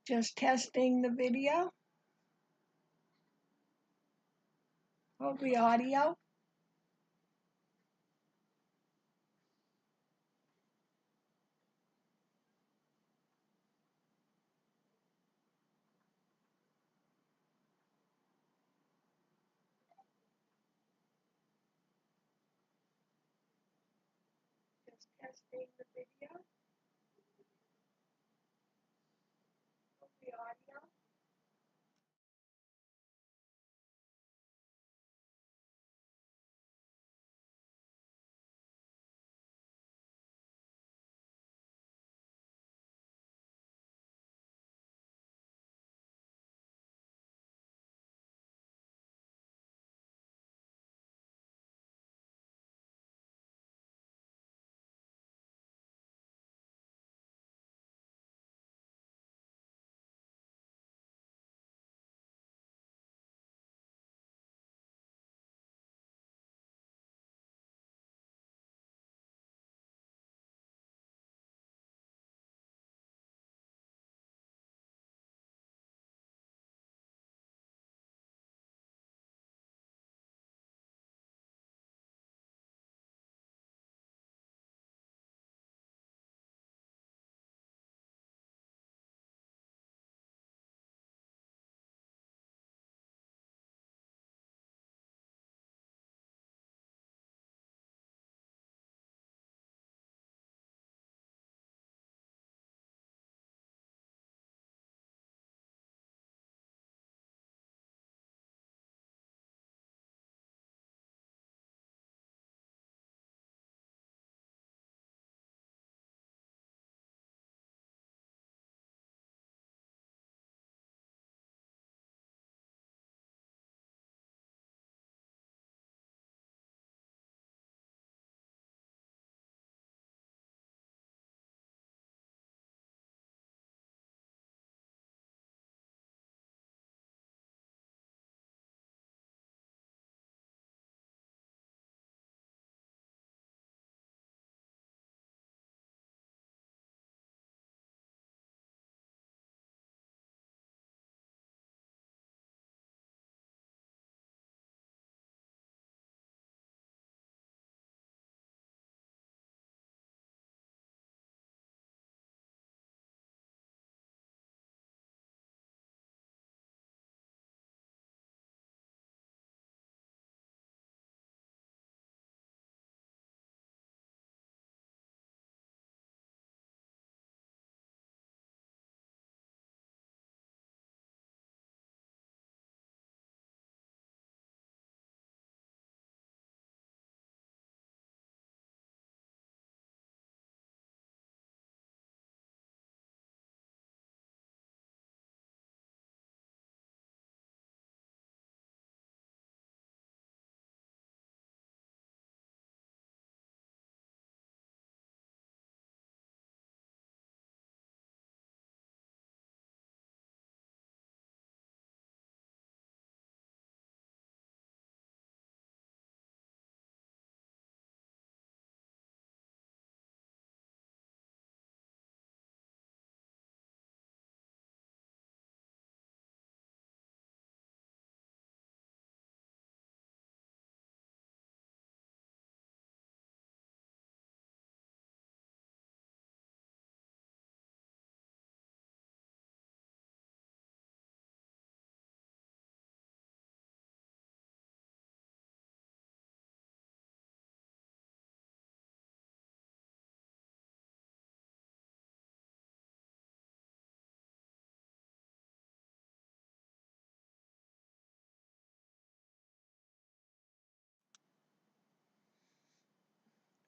Just testing the video. Hold the audio. Just testing the video. Hold the audio.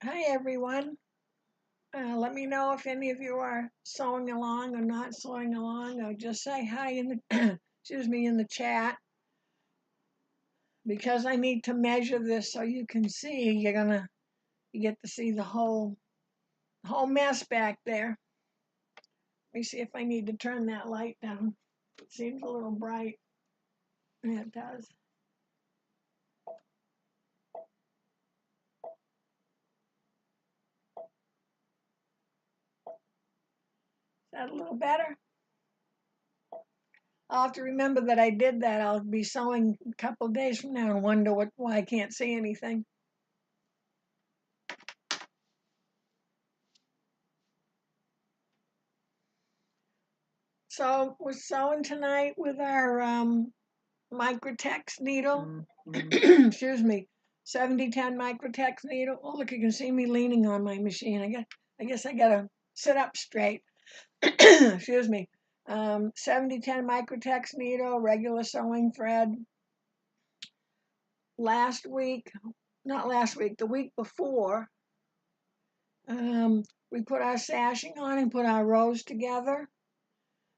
Hi everyone. Let me know if any of you are sewing along or not sewing along, or just say hi in the excuse me, in the chat, because I need to measure this so you can see. You get to see the whole mess back there. Let me see if I need to turn that light down. It seems a little bright. Yeah, it does. Is that a little better? I'll have to remember that I did that. I'll be sewing a couple of days from now and wonder why I can't see anything. So we're sewing tonight with our Microtex needle. Excuse me, 7010 Microtex needle. Oh, look, you can see me leaning on my machine. I guess I gotta sit up straight. Excuse me. 7010 Microtex needle, regular sewing thread. The week before, we put our sashing on and put our rows together.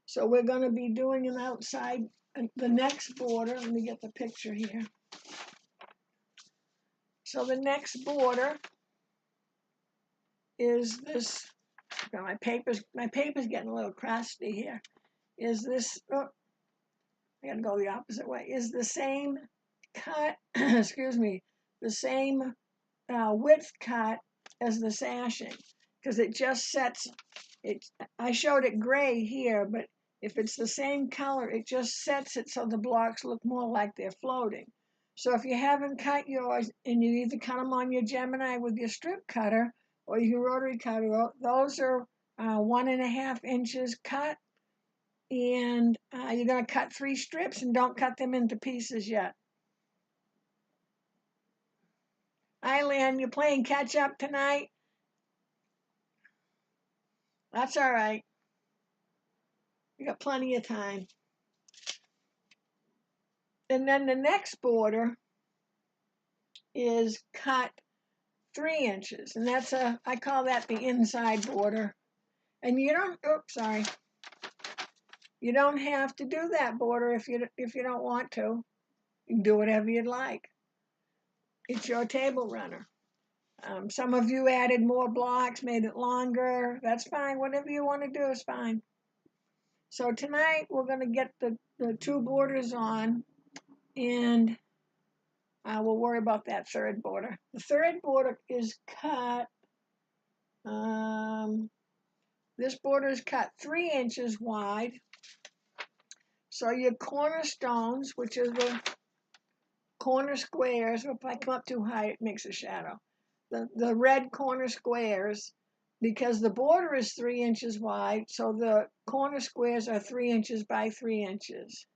So we're going to be doing an outside, the next border. Let me get the picture here. So the next border is this. My paper's getting a little crusty here. Is this? Oh, I got to go the opposite way. Is the same cut? Excuse me. The same width cut as the sashing, because it just sets it. I showed it gray here, but if it's the same color, it just sets it so the blocks look more like they're floating. So if you haven't cut yours, and you either cut them on your Gemini with your strip cutter or your rotary cutter, those are 1.5 inches cut, and you're going to cut 3 strips, and don't cut them into pieces yet. Hi, Lynn, you playing catch up tonight? That's all right. You got plenty of time. And then the next border is cut 3 inches, and that's I call that the inside border. And you don't, oops, sorry. You don't have to do that border if you don't want to. You can do whatever you'd like. It's your table runner. Some of you added more blocks, made it longer. That's fine. Whatever you want to do is fine. So tonight we're going to get the 2 borders on, and we'll worry about that third border. The third border is cut. This border is cut 3 inches wide. So your cornerstones, which are the corner squares, if I come up too high, it makes a shadow. The red corner squares, because the border is 3 inches wide, so the corner squares are 3 inches by 3 inches.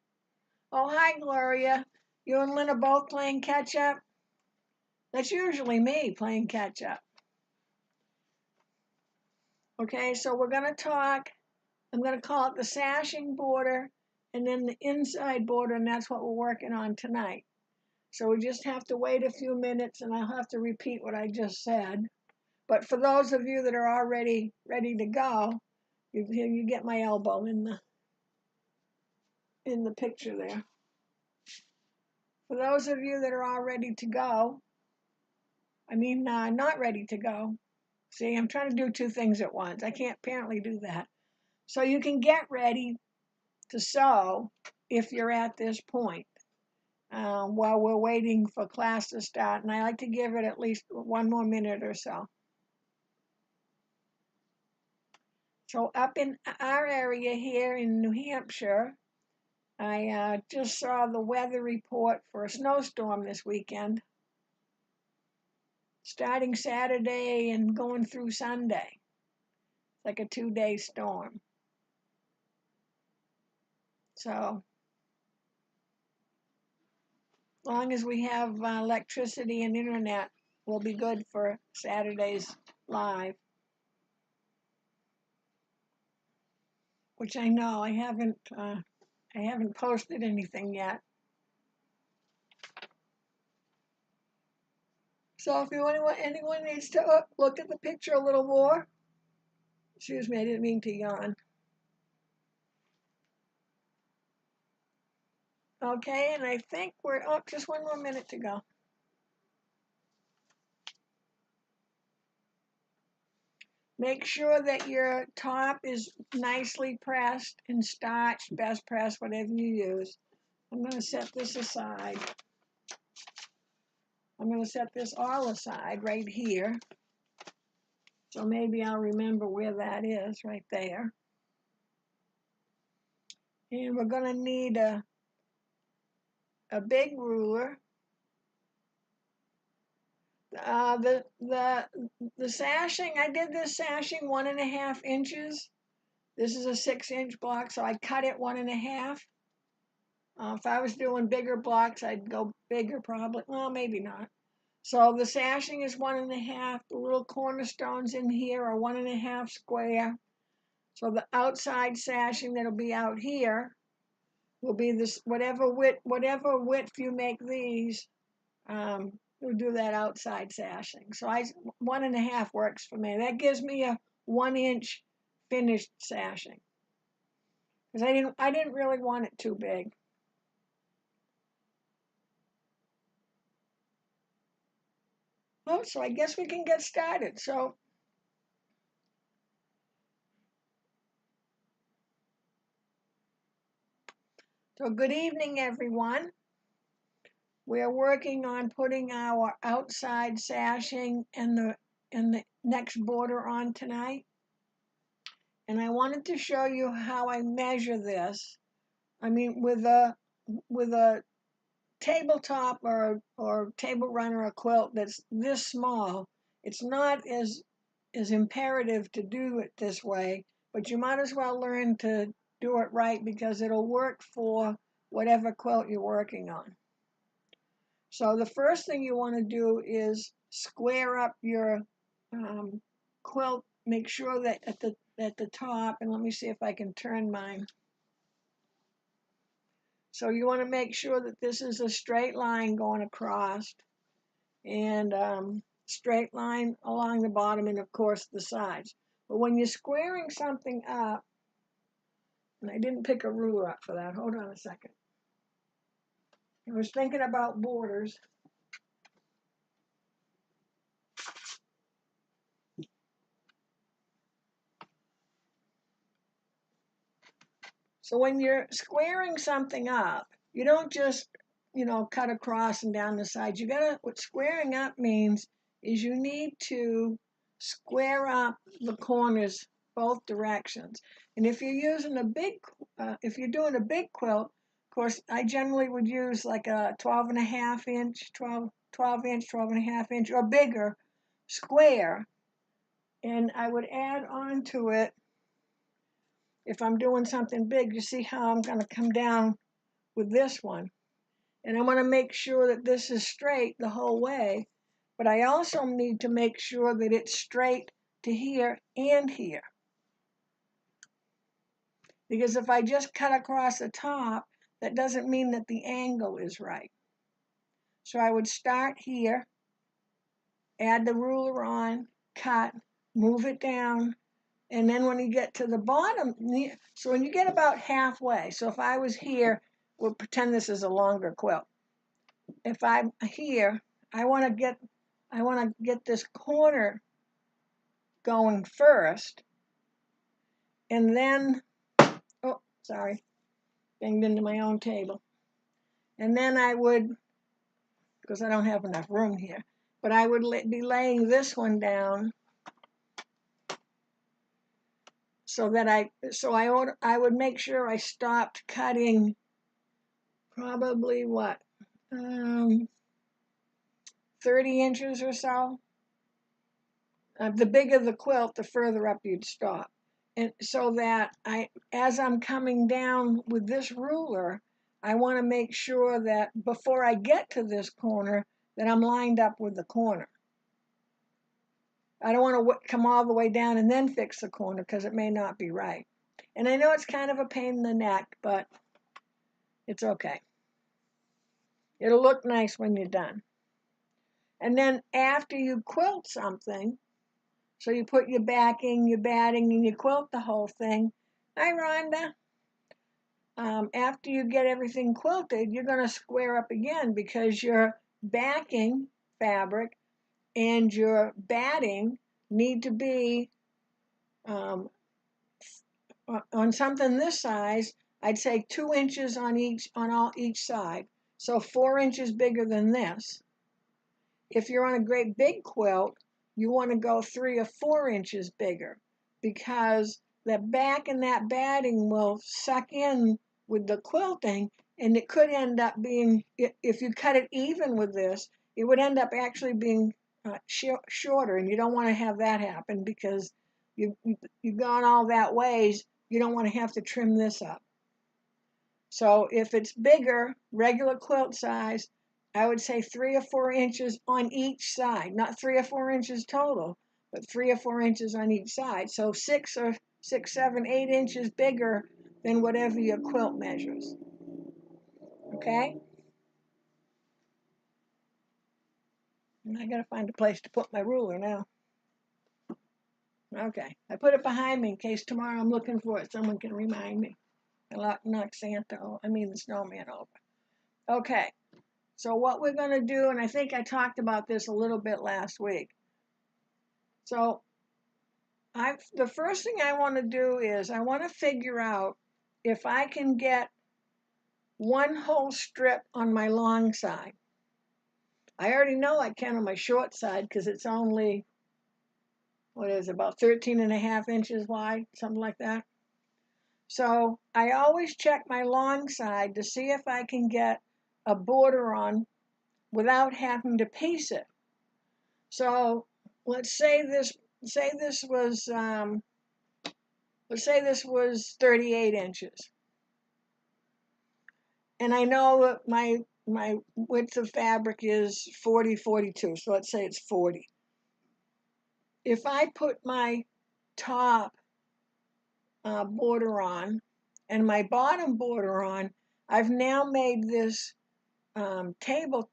Oh, hi, Gloria. You and Lynn are both playing catch up? That's usually me playing catch up. Okay, so we're going to talk, I'm going to call it the sashing border and then the inside border, and that's what we're working on tonight. So we just have to wait a few minutes, and I'll have to repeat what I just said. But for those of you that are already ready to go, you get my elbow in the picture there. For those of you that are all ready to go, not ready to go. See, I'm trying to do 2 things at once. I can't apparently do that. So you can get ready to sew if you're at this point while we're waiting for class to start. And I like to give it at least 1 more minute or so. So up in our area here in New Hampshire, I just saw the weather report for a snowstorm this weekend, starting Saturday and going through Sunday. It's like a 2-day storm. So as long as we have electricity and internet, we'll be good for Saturday's live. Which I know I haven't posted anything yet. So if anyone needs to look at the picture a little more, excuse me, I didn't mean to yawn. Okay, and I think we're just 1 more minute to go. Make sure that your top is nicely pressed and starched, best press, whatever you use. I'm going to set this aside. I'm going to set this all aside right here. So maybe I'll remember where that is, right there. And we're going to need a big ruler. The sashing, I did this sashing 1.5 inches. This is a 6-inch block, so I cut it 1.5. If I was doing bigger blocks, I'd go bigger probably. Well, maybe not. So the sashing is 1.5. The little cornerstones in here are 1.5 square. So the outside sashing that'll be out here will be this whatever width you make these. We'll do that outside sashing. So 1.5 works for me. That gives me a 1-inch finished sashing. Because I didn't really want it too big. Oh, so I guess we can get started. So good evening, everyone. We're working on putting our outside sashing and the next border on tonight. And I wanted to show you how I measure this. I mean, with a tabletop or table runner or quilt that's this small, it's not as imperative to do it this way, but you might as well learn to do it right because it'll work for whatever quilt you're working on. So the first thing you want to do is square up your quilt. Make sure that at the top, and let me see if I can turn mine. So you want to make sure that this is a straight line going across, and straight line along the bottom, and of course the sides. But when you're squaring something up, and I didn't pick a ruler up for that. Hold on a second. I was thinking about borders. So when you're squaring something up, you don't just, cut across and down the sides. What squaring up means is you need to square up the corners both directions. And if you're using if you're doing a big quilt, of course, I generally would use like a 12.5 inch, 12 inch, 12.5 inch or bigger square. And I would add on to it, if I'm doing something big, you see how I'm going to come down with this one. And I want to make sure that this is straight the whole way, but I also need to make sure that it's straight to here and here. Because if I just cut across the top, that doesn't mean that the angle is right. So I would start here, add the ruler on, cut, move it down, and then when you get to the bottom, so when you get about halfway, so if I was here, we'll pretend this is a longer quilt. If I'm here, I want to get this corner going first, and then, oh, sorry, banged into my own table. And then I would, because I don't have enough room here, but I would be laying this one down so that I would make sure I stopped cutting probably 30 inches or so. The bigger the quilt, the further up you'd stop. And so that as I'm coming down with this ruler, I want to make sure that before I get to this corner, that I'm lined up with the corner. I don't want to come all the way down and then fix the corner because it may not be right. And I know it's kind of a pain in the neck, but it's okay. It'll look nice when you're done. And then after you quilt something, so you put your backing, your batting, and you quilt the whole thing. Hi, Rhonda. After you get everything quilted, you're going to square up again because your backing fabric and your batting need to be on something this size. I'd say 2 inches on each side, so 4 inches bigger than this. If you're on a great big quilt, you want to go 3 or 4 inches bigger because the back and that batting will suck in with the quilting, and it could end up being, if you cut it even with this, it would end up actually being shorter, and you don't want to have that happen because you've gone all that ways. You don't want to have to trim this up. So if it's bigger, regular quilt size, I would say 3 or 4 inches on each side, not 3 or 4 inches total, but 3 or 4 inches on each side. So 6 or 6, 7, 8 inches bigger than whatever your quilt measures. Okay? And I gotta find a place to put my ruler now. Okay, I put it behind me in case tomorrow I'm looking for it. Someone can remind me. I knock Santa, the snowman over. Okay, so what we're gonna do, and I think I talked about this a little bit last week. So the first thing I want to do is I want to figure out if I can get one whole strip on my long side. I already know I can on my short side because it's only, about 13.5 inches wide, something like that. So I always check my long side to see if I can get a border on without having to piece it. So let's say this was 38 inches. And I know that my width of fabric is 40, 42. So let's say it's 40. If I put my top border on and my bottom border on, I've now made this table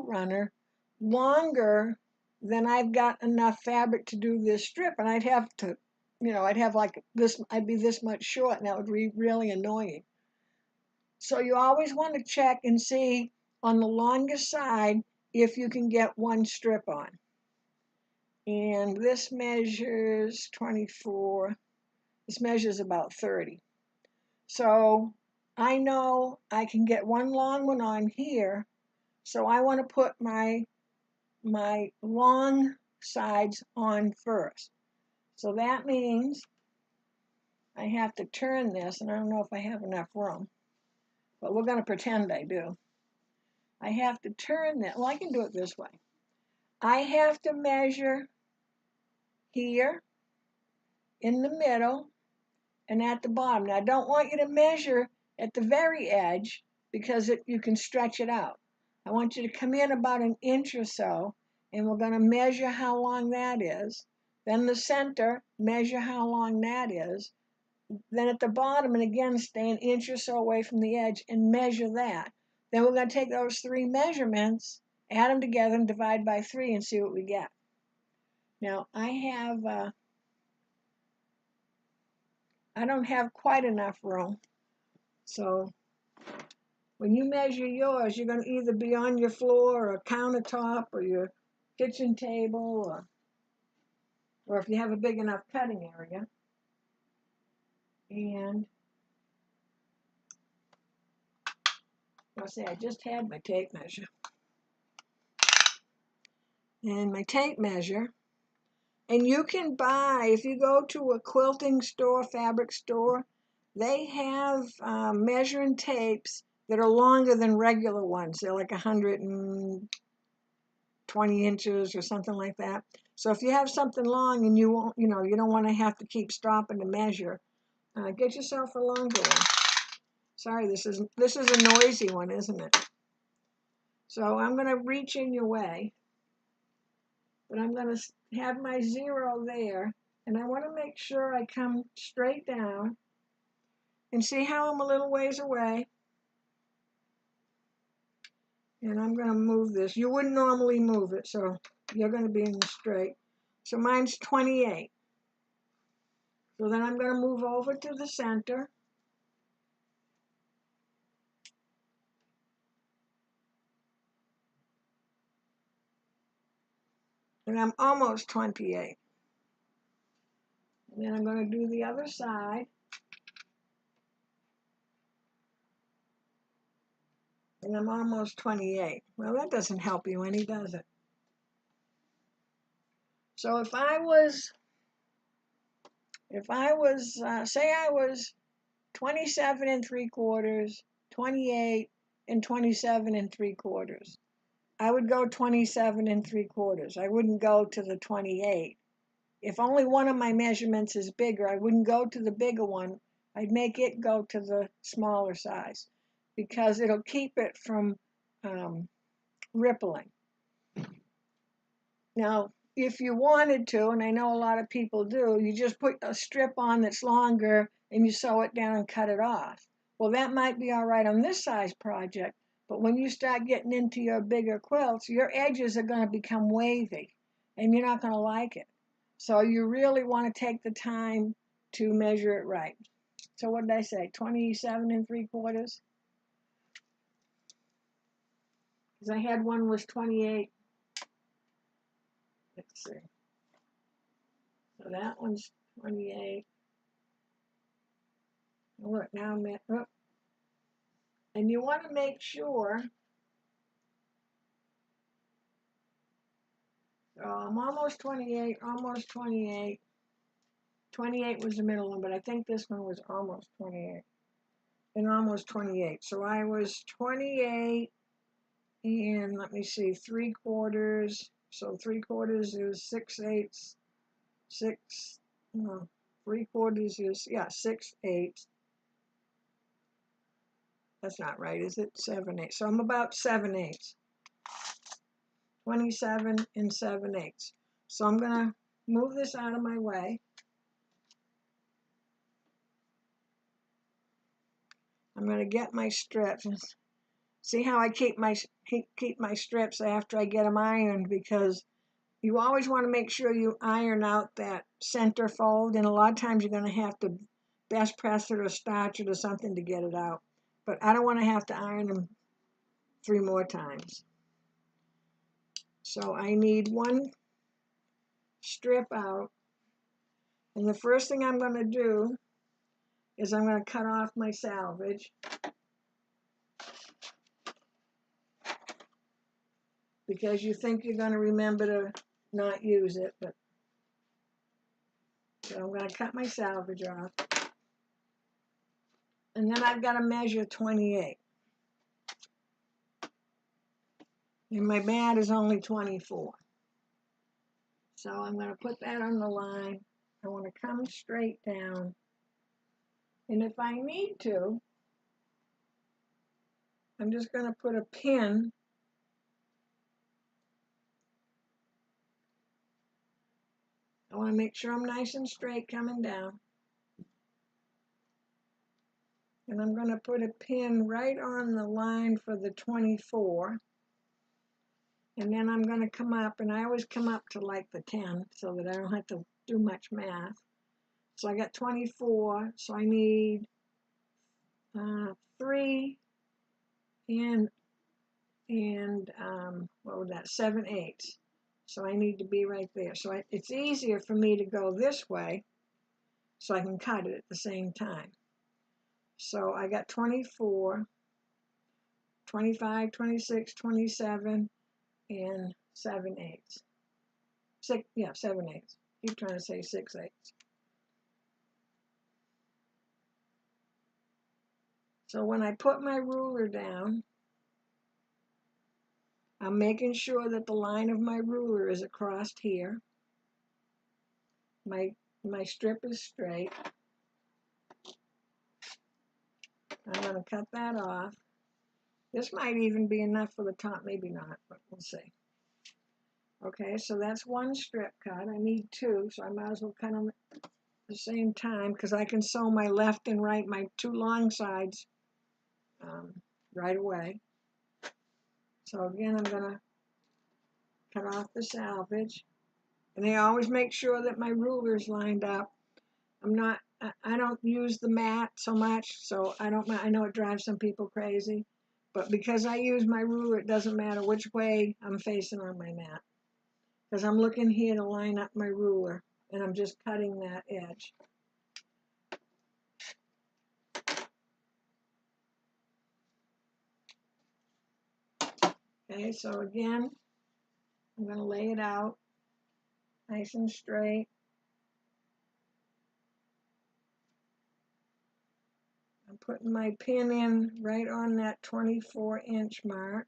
runner longer than I've got enough fabric to do this strip, and I'd have to, I'd have like this, I'd be this much short, and that would be really annoying. So you always want to check and see on the longest side if you can get one strip on. And this measures 24. This measures about 30. So I know I can get one long one on here. So I want to put my long sides on first. So that means I have to turn this, and I don't know if I have enough room, but we're going to pretend I do. I have to turn that. Well, I can do it this way. I have to measure here, in the middle, and at the bottom. Now, I don't want you to measure at the very edge because you can stretch it out. I want you to come in about an inch or so, and we're going to measure how long that is. Then the center, measure how long that is. Then at the bottom, and again, stay an inch or so away from the edge and measure that. Then we're going to take those 3 measurements, add them together, and divide by 3 and see what we get. Now, I don't have quite enough room. So when you measure yours, you're going to either be on your floor or a countertop or your kitchen table, or if you have a big enough cutting area. And I'll say I just had my tape measure. And my tape measure, and you can buy, if you go to a quilting store, fabric store, they have measuring tapes that are longer than regular ones. They're like 120 inches or something like that. So if you have something long and you don't want to have to keep stopping to measure, get yourself a longer one. Sorry, this is a noisy one, isn't it? So I'm going to reach in your way, but I'm going to have my 0 there, and I want to make sure I come straight down and see how I'm a little ways away. And I'm going to move this. You wouldn't normally move it, so you're going to be in the straight. So mine's 28. So then I'm going to move over to the center. And I'm almost 28. And then I'm going to do the other side. And I'm almost 28. Well, that doesn't help you any, does it? So say I was 27 3/4, 28, and 27 3/4. I would go 27 3/4. I wouldn't go to the 28. If only one of my measurements is bigger, I wouldn't go to the bigger one. I'd make it go to the smaller size because it'll keep it from rippling. Now, if you wanted to, and I know a lot of people do, you just put a strip on that's longer and you sew it down and cut it off. Well, that might be all right on this size project, but when you start getting into your bigger quilts, your edges are going to become wavy and you're not going to like it. So you really want to take the time to measure it right. So what did I say? 27 3/4? Because I had one was 28. Let's see. So that one's 28. Look, now I'm at, oh. And you want to make sure, so I'm almost 28, almost 28. 28 was the middle one, but I think this one was almost 28. And almost 28. So I was 28 and let me see, 3/4. So 3/4 is 6/8. 3/4 is, yeah, 6/8. That's not right, is it? 7/8. So I'm about 7/8. 27 and 7/8. So I'm going to move this out of my way. I'm going to get my strips. See how I keep my strips after I get them ironed, because you always want to make sure you iron out that center fold, and a lot of times you're going to have to best press it or starch it or something to get it out. But I don't want to have to iron them 3 more times. So I need one strip out, and the first thing I'm going to do is I'm going to cut off my salvage. Because you think you're going to remember to not use it, but so I'm going to cut my salvage off. And then I've got to measure 28. And my mat is only 24. So I'm going to put that on the line. I want to come straight down. And if I need to, I'm just going to put a pin I want to make sure I'm nice and straight coming down. And I'm going to put a pin right on the line for the 24. And then I'm going to come up, and I always come up to like the 10 so that I don't have to do much math. So I got 24, so I need 3 and what was that, 7/8. So I need to be right there. So it's easier for me to go this way so I can cut it at the same time. So I got 24, 25, 26, 27, and 7/8. 7/8. Keep trying to say 6/8. So when I put my ruler down, I'm making sure that the line of my ruler is across here. My strip is straight. I'm going to cut that off. This might even be enough for the top, maybe not, but we'll see. Okay, so that's one strip cut. I need 2, so I might as well cut them at the same time because I can sew my left and right, my 2 long sides right away. So again, I'm going to cut off the salvage. And I always make sure that my ruler's lined up. I don't use the mat so much, so I know it drives some people crazy, but because I use my ruler, it doesn't matter which way I'm facing on my mat. Because I'm looking here to line up my ruler, and I'm just cutting that edge. Okay, so again, I'm going to lay it out nice and straight. putting my pin in right on that 24-inch mark.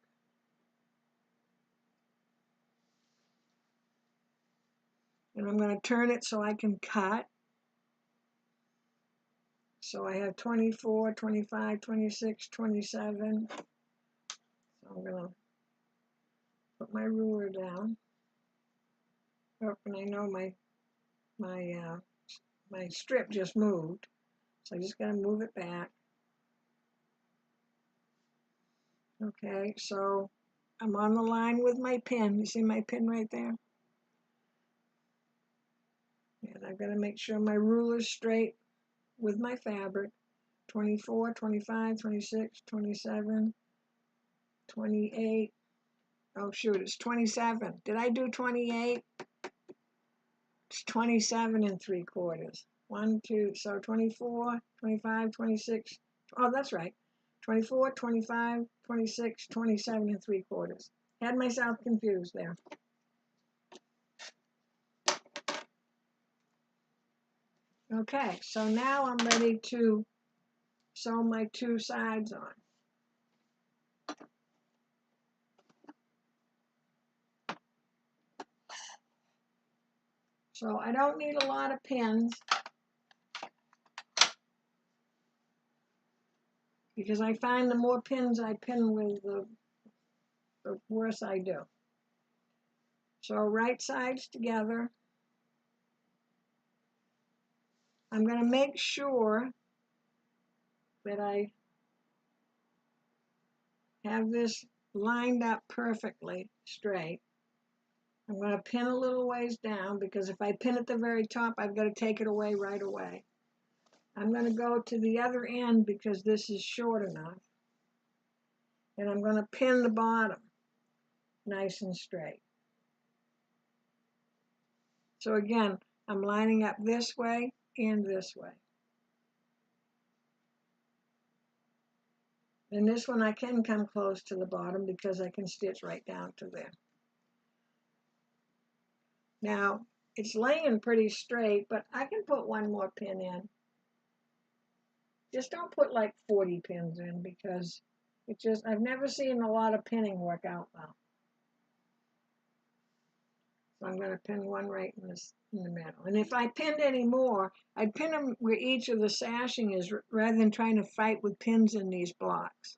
And I'm going to turn it so I can cut. So I have 24, 25, 26, 27. So I'm going to put my ruler down. Oh, and I know my strip just moved. So I just got to move it back. Okay, so I'm on the line with my pin. You see my pin right there? And I've got to make sure my ruler's straight with my fabric. 24, 25, 26, 27, 28. Oh shoot, it's 27. Did I do 28? It's 27 3/4. 1, 2, so 24, 25, 26. Oh, that's right. 24, 25, 26, 27 3/4. Had myself confused there. Okay, so now I'm ready to sew my two sides on. So I don't need a lot of pins because I find the more pins I pin with, the worse I do. So right sides together. I'm going to make sure that I have this lined up perfectly straight. I'm going to pin a little ways down because if I pin at the very top, I've got to take it away right away. I'm going to go to the other end because this is short enough. And I'm going to pin the bottom nice and straight. So again, I'm lining up this way and this way. And this one I can come close to the bottom because I can stitch right down to there. Now, it's laying pretty straight, but I can put one more pin in. Just don't put like 40 pins in because I've never seen a lot of pinning work out well. So I'm going to pin one right in the middle. And if I pinned any more, I'd pin them where each of the sashing is rather than trying to fight with pins in these blocks.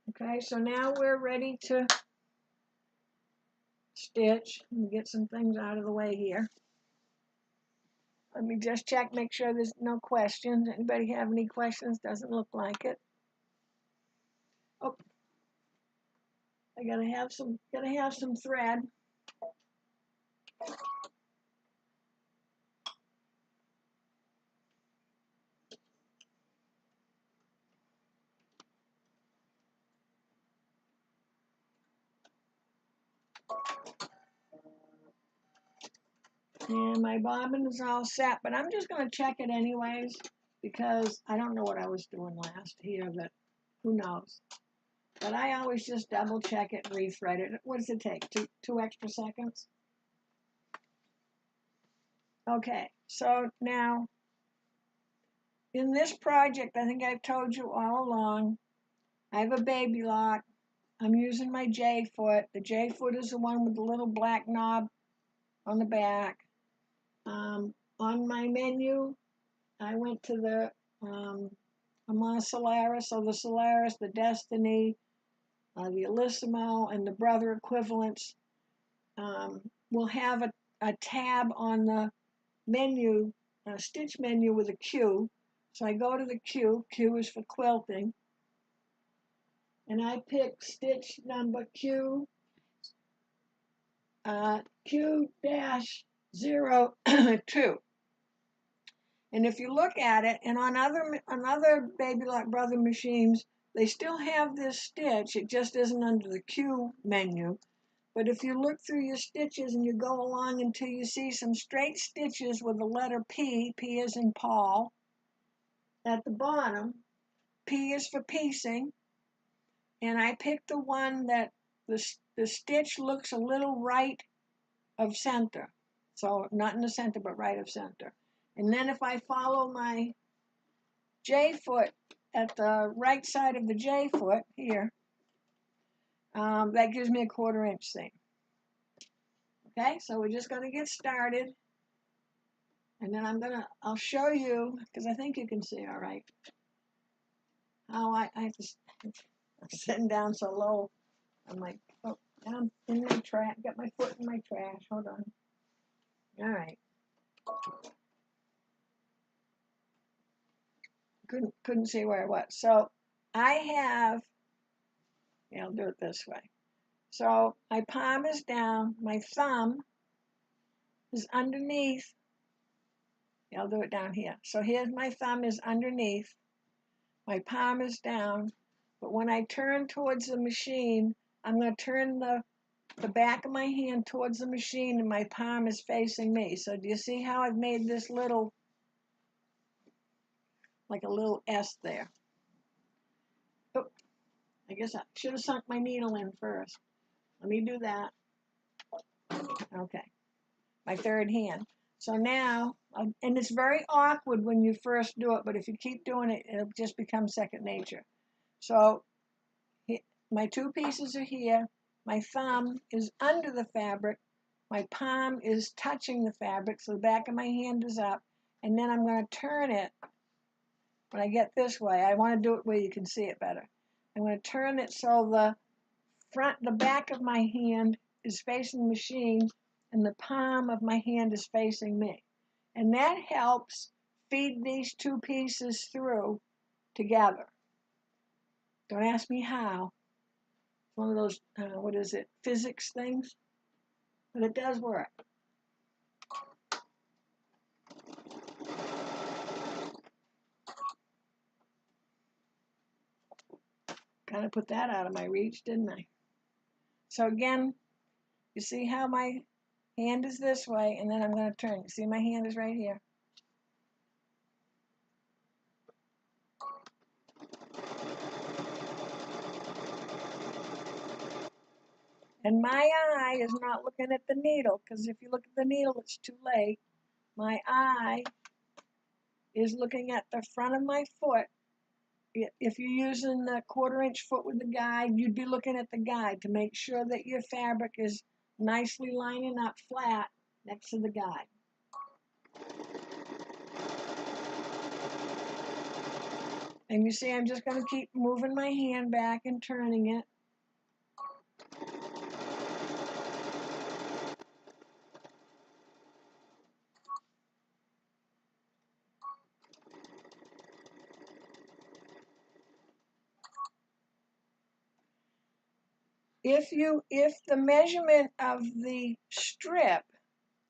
Okay, so now we're ready to stitch. Let me get some things out of the way here. Let me just check, make sure there's no questions. Anybody have any questions? Doesn't look like it. Oh, I gotta have some thread. And my bobbin is all set, but I'm just going to check it anyways because I don't know what I was doing last here, but who knows. But I always just double check it and rethread it. What does it take? Two extra seconds? Okay, so now in this project, I think I've told you all along, I have a baby lock. I'm using my J foot. The J foot is the one with the little black knob on the back. On my menu, I went to the, I'm on Solaris, so the Solaris, the Destiny, the Elissimo, and the Brother equivalents will have a tab on the menu, a stitch menu with a Q. So I go to the Q. Q is for quilting. And I pick stitch number Q, Q-02. And if you look at it, and on other Baby Lock Brother machines, they still have this stitch. It just isn't under the Q menu. But if you look through your stitches and you go along until you see some straight stitches with the letter P, P is in Paul, at the bottom, P is for piecing. And I picked the one that the stitch looks a little right of center. So not in the center, but right of center. And then if I follow my J foot at the right side of the J foot here. That gives me a 1/4 inch seam. Okay, so we're just going to get started. And then I'll show you, because I think you can see all right, how I have to, I'm sitting down so low. I'm like, oh, I'm in my trash, got my foot in my trash, hold on. All right. Couldn't see where I was. So I have, yeah, I'll do it this way. So my palm is down, my thumb is underneath. Yeah, I'll do it down here. So here's my thumb is underneath, my palm is down, but when I turn towards the machine, I'm going to turn the back of my hand towards the machine and my palm is facing me. So do you see how I've made this little, like a little S there? Oh, I guess I should have sunk my needle in first. Let me do that. Okay, my third hand. So now, and it's very awkward when you first do it, but if you keep doing it, it'll just become second nature. So my 2 pieces are here. My thumb is under the fabric. My palm is touching the fabric, so the back of my hand is up. And then I'm going to turn it. When I get this way, I want to do it where you can see it better. I'm going to turn it so the back of my hand is facing the machine and the palm of my hand is facing me. And that helps feed these 2 pieces through together. Don't ask me how. It's one of those, what is it, physics things? But it does work. Kind of put that out of my reach, didn't I? So again, you see how my hand is this way, and then I'm going to turn. You see my hand is right here. And my eye is not looking at the needle, because if you look at the needle, it's too late. My eye is looking at the front of my foot. If you're using the 1/4 inch foot with the guide, you'd be looking at the guide to make sure that your fabric is nicely lining up flat next to the guide. And you see, I'm just going to keep moving my hand back and turning it. If the measurement of the strip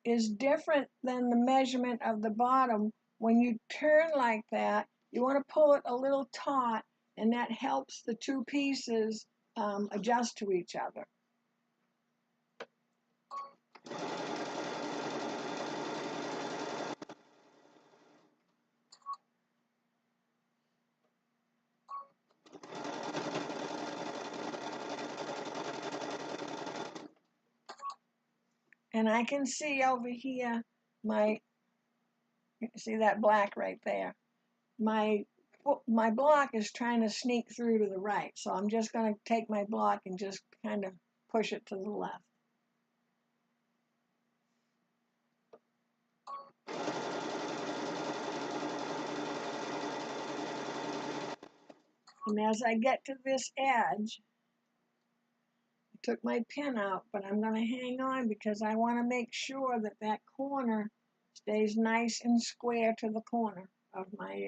is different than the measurement of the bottom, when you turn like that, you want to pull it a little taut, and that helps the 2 pieces adjust to each other. And I can see over here see that black right there? My block is trying to sneak through to the right, so I'm just going to take my block and just kind of push it to the left. And as I get to this edge, I took my pin out, but I'm going to hang on because I want to make sure that that corner stays nice and square to the corner of my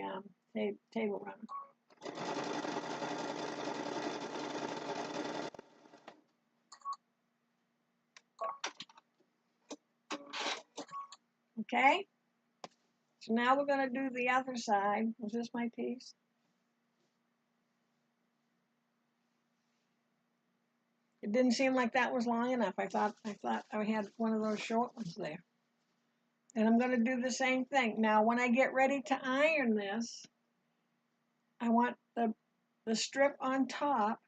table runner. Okay? So now we're going to do the other side. Was this my piece? It didn't seem like that was long enough. I thought I had one of those short ones there. And I'm going to do the same thing. Now, when I get ready to iron this, I want the strip on top,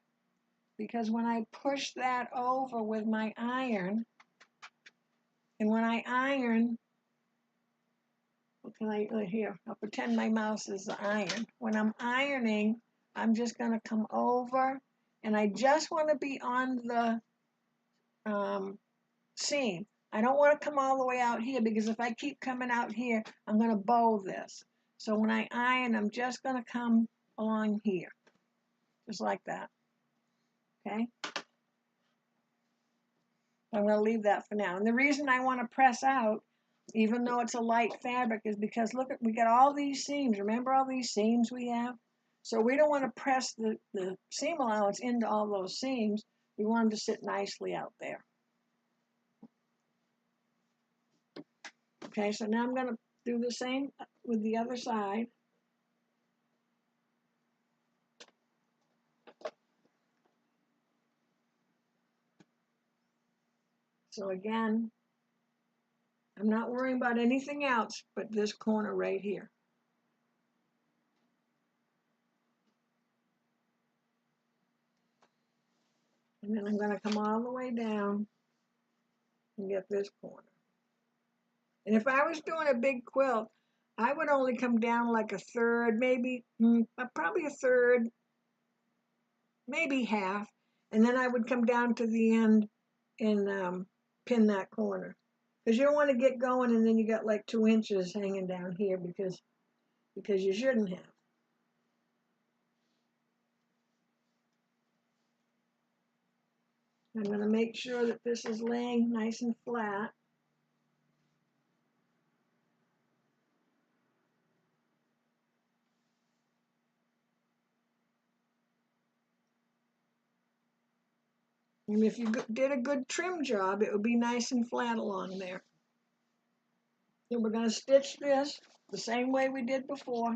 because when I push that over with my iron, and when I iron, what can I, here, I'll pretend my mouse is the iron. When I'm ironing, I'm just going to come over, and I just want to be on the seam. I don't want to come all the way out here, because if I keep coming out here, I'm going to bow this. So when I iron, I'm just going to come along here, just like that. Okay? I'm going to leave that for now. And the reason I want to press out, even though it's a light fabric, is because look, we got all these seams. Remember all these seams we have? So we don't want to press the seam allowance into all those seams. We want them to sit nicely out there. Okay, so now I'm going to do the same with the other side. So again, I'm not worrying about anything else but this corner right here. And then I'm going to come all the way down and get this corner. And if I was doing a big quilt, I would only come down like a third, maybe, probably a third, maybe half. And then I would come down to the end and pin that corner. Because you don't want to get going and then you got like 2 inches hanging down here because you shouldn't have. I'm going to make sure that this is laying nice and flat. And if you did a good trim job, it would be nice and flat along there. So we're going to stitch this the same way we did before.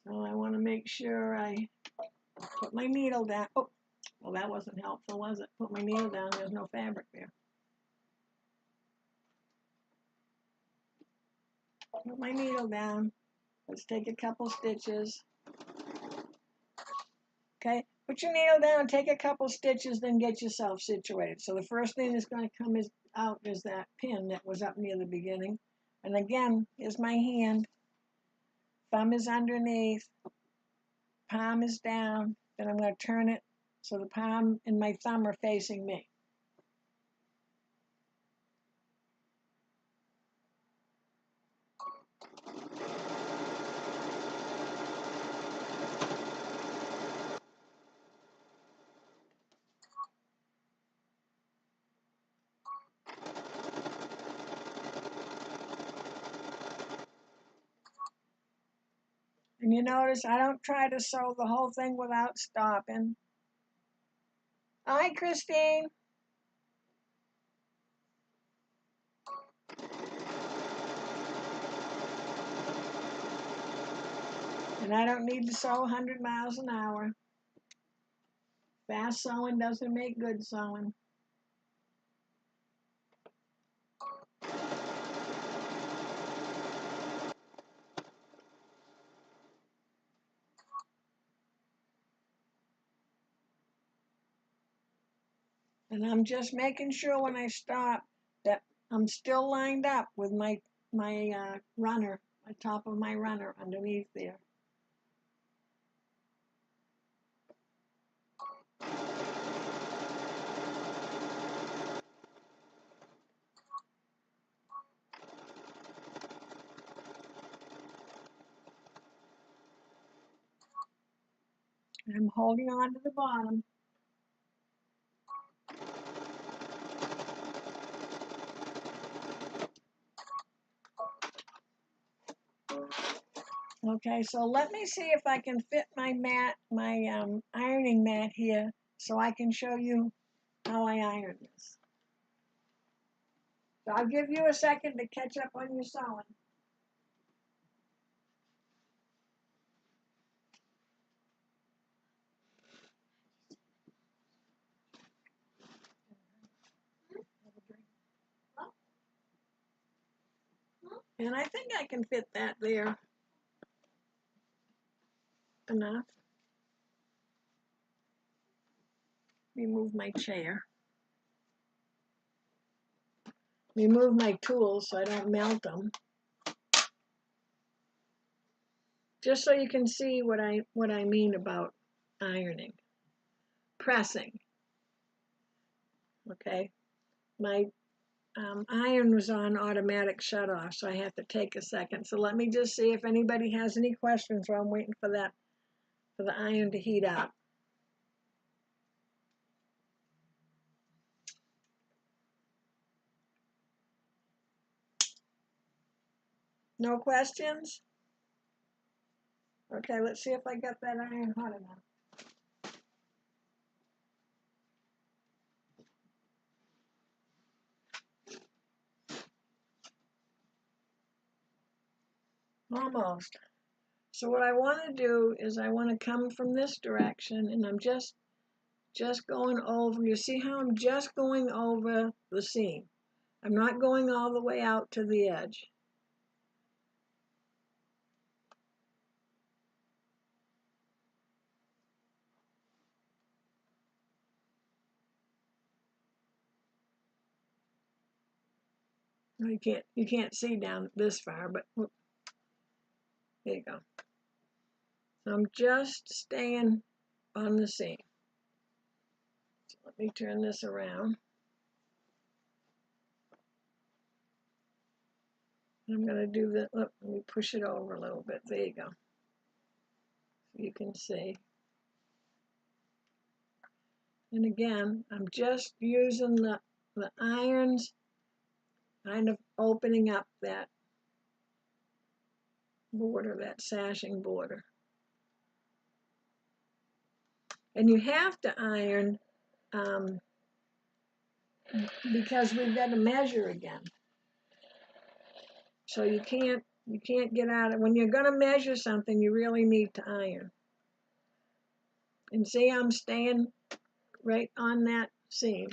So I want to make sure I put my needle down. Oh, well, that wasn't helpful, was it? Put my needle down, there's no fabric there. Put my needle down. Let's take a couple stitches. Okay, put your needle down, take a couple stitches, then get yourself situated. So the first thing that's going to come out is that pin that was up near the beginning. And again, here's my hand. Thumb is underneath. Palm is down. Then I'm going to turn it so the palm and my thumb are facing me. And you notice I don't try to sew the whole thing without stopping. Hi, Christine. And I don't need to sew 100 miles an hour. Fast sewing doesn't make good sewing. And I'm just making sure when I stop that I'm still lined up with my runner, my top of my runner underneath there. I'm holding on to the bottom. Okay, so let me see if I can fit my mat, my ironing mat here, so I can show you how I iron this. So I'll give you a second to catch up on your sewing. And I think I can fit that there enough. me move my chair. Let me move my tools so I don't melt them. Just so you can see what I mean about ironing. Pressing. Okay. My iron was on automatic shut off, so I have to take a second. So let me just see if anybody has any questions while I'm waiting for the iron to heat up. No questions? Okay, let's see if I got that iron hot enough. Almost. So what I want to do is I want to come from this direction, and I'm just going over. You see how I'm just going over the seam. I'm not going all the way out to the edge. You can't see down this far, but whoop, there you go. So I'm just staying on the seam. So let me turn this around. I'm going to do that. Let me push it over a little bit. There you go. So you can see. And again, I'm just using the irons, kind of opening up that border, that sashing border. And you have to iron because we've got to measure again. So you can't get out of it. When you're going to measure something, you really need to iron. And see, I'm staying right on that seam.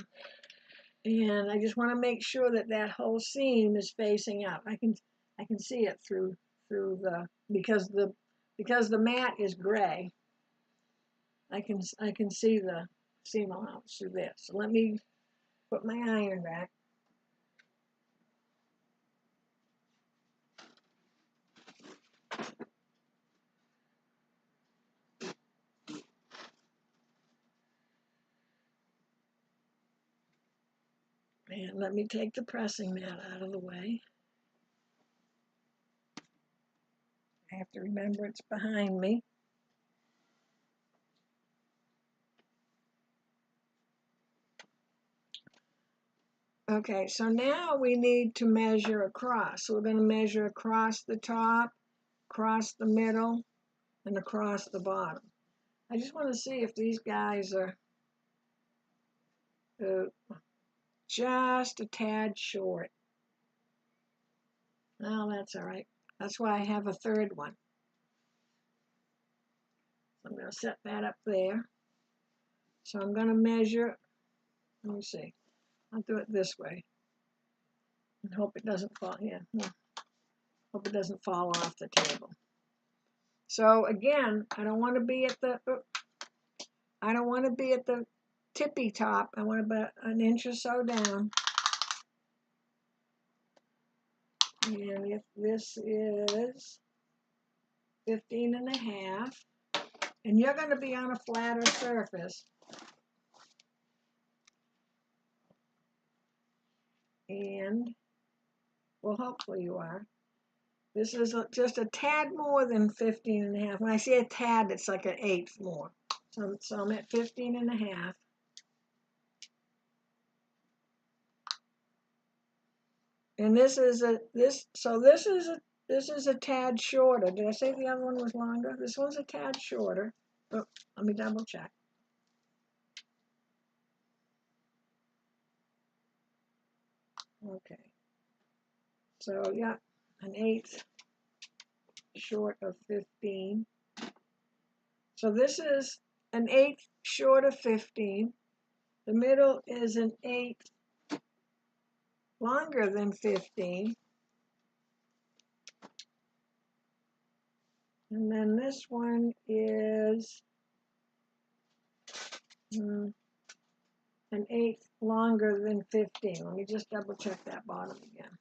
And I just want to make sure that that whole seam is facing up. I can see it through the because the mat is gray. I can see the seam allowance through this. So let me put my iron back. And let me take the pressing mat out of the way. I have to remember it's behind me. Okay, so now we need to measure across. So we're going to measure across the top, across the middle, and across the bottom. I just want to see if these guys are just a tad short. Well, that's all right. That's why I have a third one. I'm going to set that up there. So I'm going to measure. Let me see. I'll do it this way. And hope it doesn't fall. Yeah. Hope it doesn't fall off the table. So again, I don't want to be at the tippy top. I want to be an inch or so down. And if this is 15.5, and you're going to be on a flatter surface, and well, hopefully you are. This is just a tad more than 15.5. When I say a tad, it's like an eighth more. So I'm at 15.5. And this is a tad shorter. Did I say the other one was longer? This one's a tad shorter. Oh, let me double check. Okay. So yeah, an eighth short of 15. So this is an eighth short of 15. The middle is an eighth longer than 15. And then this one is 1/8 longer than 15. Let me just double check that bottom again.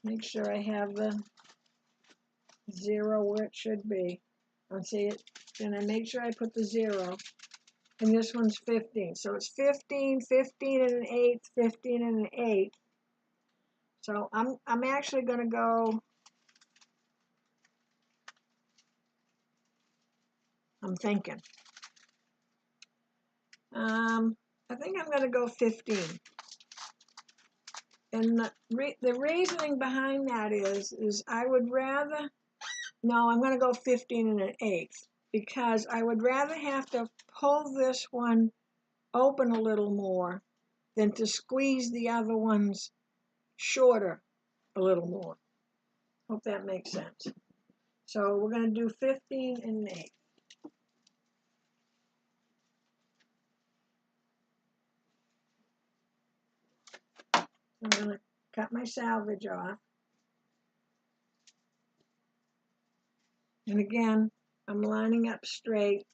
Make sure I have the 0 where it should be. I'll see it. Then I make sure I put the 0. And this one's 15. So it's 15, 15 and 1/8, 15 and 1/8. So I'm actually going to go, I'm thinking. I think I'm going to go 15. And the reasoning behind that is I would rather, no, I'm going to go 15 and 1/8 because I would rather have to pull this one open a little more than to squeeze the other ones shorter a little more. Hope that makes sense. So we're going to do 15 and 1/8. I'm going to cut my salvage off. And again, I'm lining up straight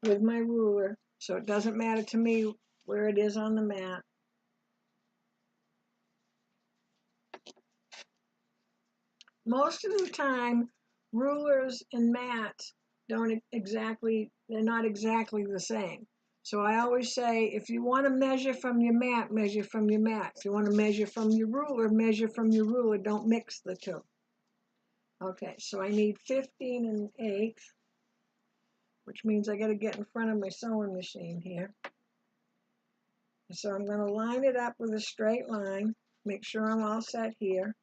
with my ruler, so it doesn't matter to me where it is on the mat. Most of the time, rulers and mats they're not exactly the same. So I always say, if you want to measure from your mat, measure from your mat. If you want to measure from your ruler, measure from your ruler. Don't mix the two. Okay, so I need 15 and 1/8, which means I got to get in front of my sewing machine here. So I'm going to line it up with a straight line. Make sure I'm all set here.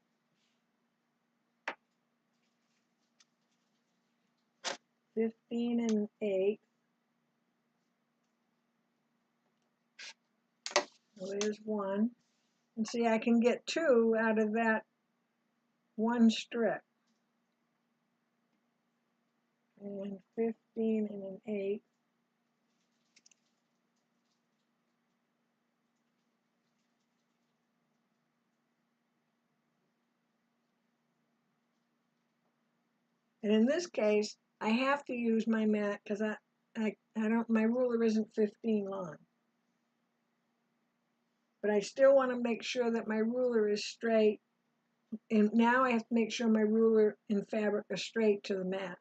"15 and 1/8. Well, there's one. And see, I can get 2 out of that one strip. And 15 and 1/8. And in this case, I have to use my mat because my ruler isn't 15 long. But I still want to make sure that my ruler is straight. And now I have to make sure my ruler and fabric are straight to the mat.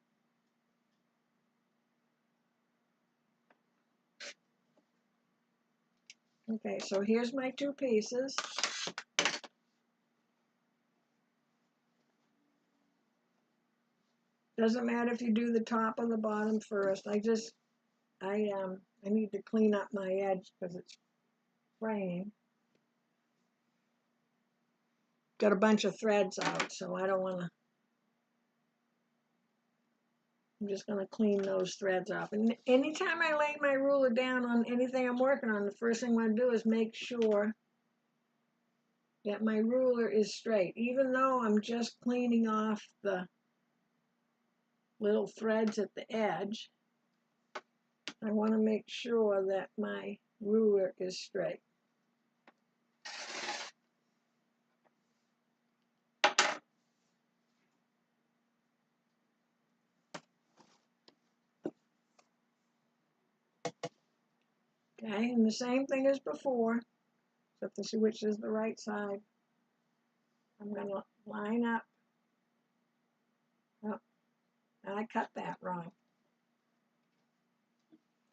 Okay, so here's my 2 pieces. Doesn't matter if you do the top or the bottom first. I need to clean up my edge because it's fraying. Got a bunch of threads out, so I don't want to. I'm just going to clean those threads off. And anytime I lay my ruler down on anything I'm working on, the first thing I'm going to do is make sure that my ruler is straight. Even though I'm just cleaning off the little threads at the edge, I want to make sure that my ruler is straight. Okay, and the same thing as before, except to see which is the right side. I'm going to line up. Oh, and I cut that wrong.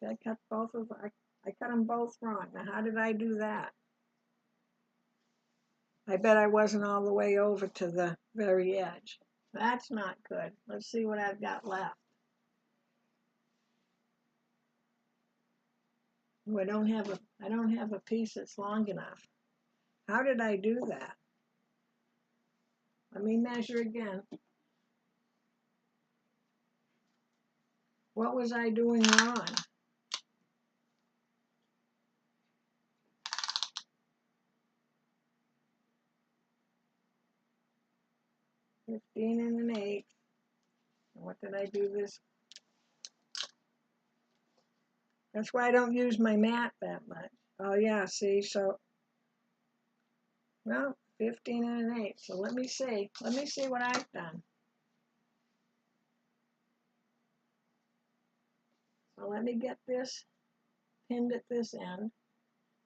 I cut them both wrong. Now, how did I do that? I bet I wasn't all the way over to the very edge. That's not good. Let's see what I've got left. Oh, I don't have a piece that's long enough. How did I do that? Let me measure again. What was I doing wrong? "15 and 1/8. What did I do this? That's why I don't use my mat that much. Oh yeah, see, so, well, 15 and 1/8. So let me see what I've done. So let me get this pinned at this end.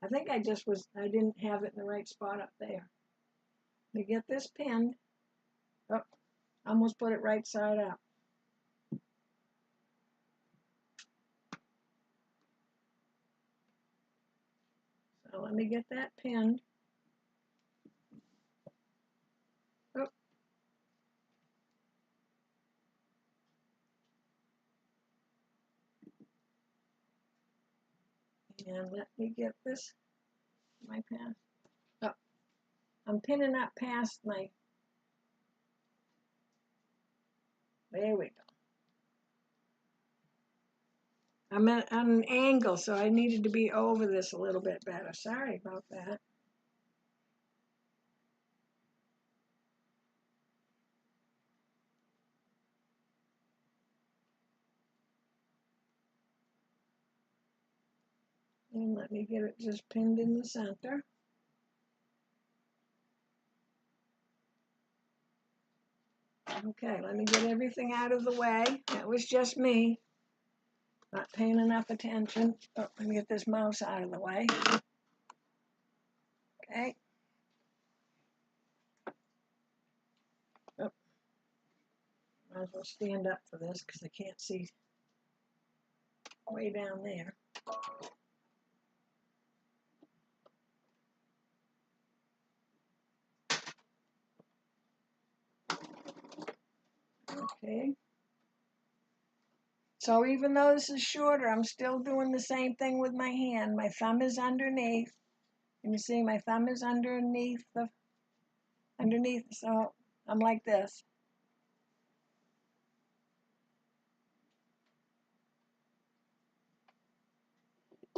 I think I didn't have it in the right spot up there. Let me get this pinned. Oh, almost put it right side up. So let me get that pinned. Oh. And let me get this, my past. Oh, I'm pinning up past my, there we go. I'm at an angle, so I needed to be over this a little bit better. Sorry about that. And let me get it just pinned in the center. Okay, let me get everything out of the way. That was just me, not paying enough attention. Oh, let me get this mouse out of the way. Okay. Oh, might as well stand up for this because I can't see way down there. Okay. So even though this is shorter, I'm still doing the same thing with my hand. My thumb is underneath. And you see my thumb is underneath, so I'm like this.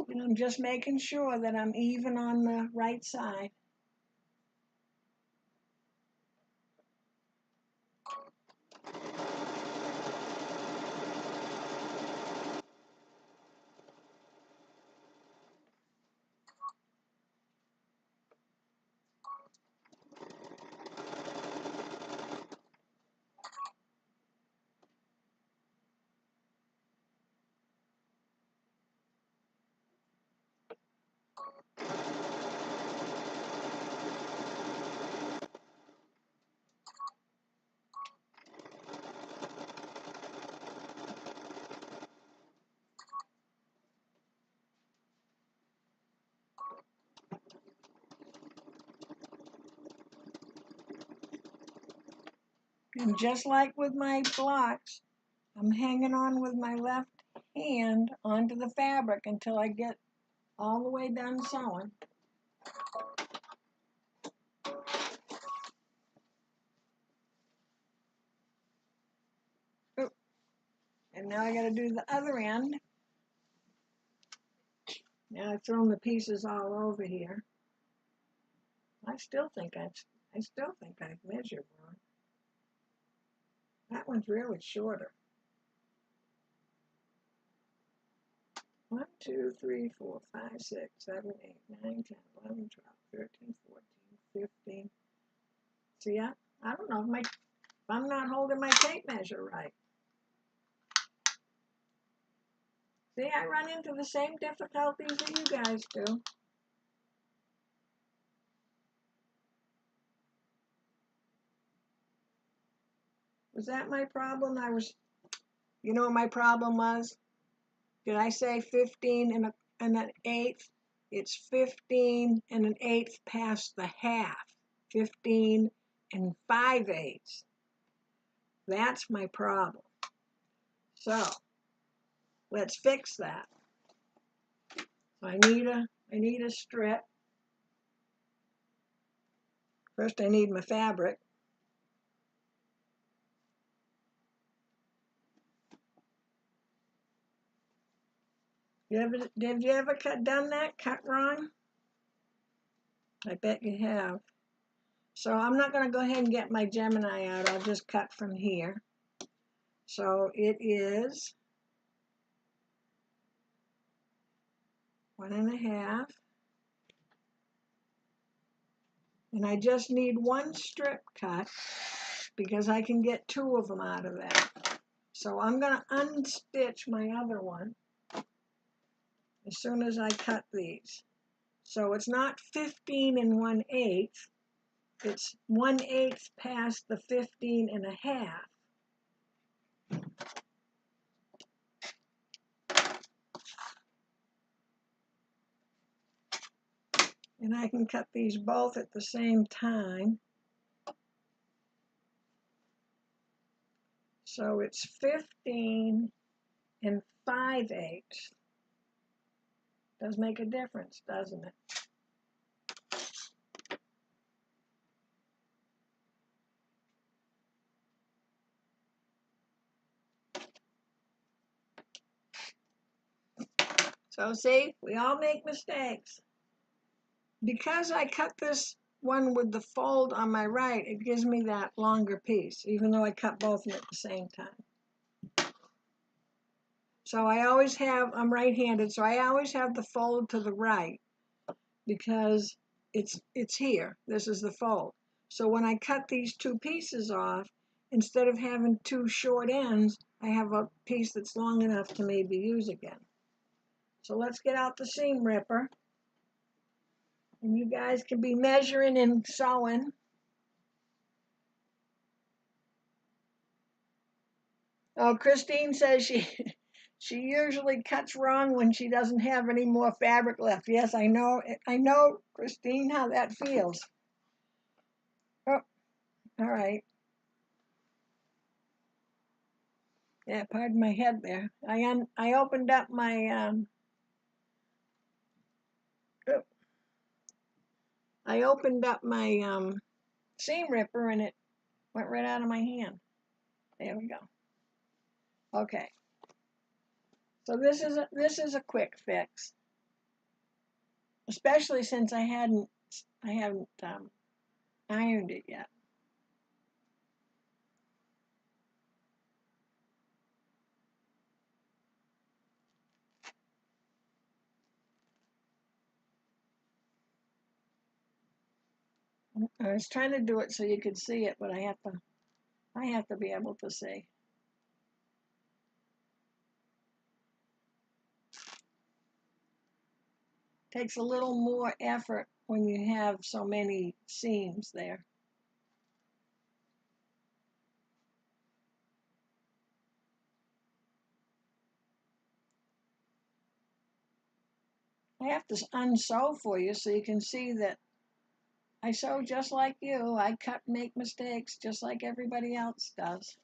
And I'm just making sure that I'm even on the right side. And just like with my blocks, I'm hanging on with my left hand onto the fabric until I get all the way done sewing. Oop. And now I got to do the other end. Now I've thrown the pieces all over here. I still think I've measured wrong. That one's really shorter. 1, 2, 3, 4, 5, 6, 7, 8, 9, 10, 11, 12, 13, 14, 15. See, I don't know if I'm not holding my tape measure right. See, I run into the same difficulties that you guys do. Was that my problem? You know what my problem was? Did I say 15 and an eighth? It's 15 and an eighth past the half. 15 and 5/8. That's my problem. So let's fix that. I need a strip. First I need my fabric. Have you ever done that? Cut wrong? I bet you have. So I'm not going to go ahead and get my Gemini out. I'll just cut from here. So it is 1.5. And I just need one strip cut because I can get 2 of them out of that. So I'm going to unstitch my other one. as soon as I cut these. So it's not 15 1/8, it's 1/8 past the 15 1/2. And I can cut these both at the same time. So it's 15 5/8. Does make a difference, doesn't it? So see, we all make mistakes. Because I cut this one with the fold on my right, it gives me that longer piece, even though I cut both of them at the same time. So I always have, I'm right-handed, so I always have the fold to the right because it's here. This is the fold. So when I cut these two pieces off, instead of having two short ends, I have a piece that's long enough to maybe use again. So let's get out the seam ripper. And you guys can be measuring and sewing. Oh, Christine says she usually cuts wrong when she doesn't have any more fabric left. Yes, I know, Christine, how that feels. Oh, all right. Yeah, pardon my head there. I opened up my seam ripper and it went right out of my hand. There we go. Okay. So this is a quick fix, especially since I haven't ironed it yet. I was trying to do it so you could see it, but I have to be able to see. Takes a little more effort when you have so many seams there. I have to unsew for you so you can see that I sew just like you. I cut and make mistakes just like everybody else does.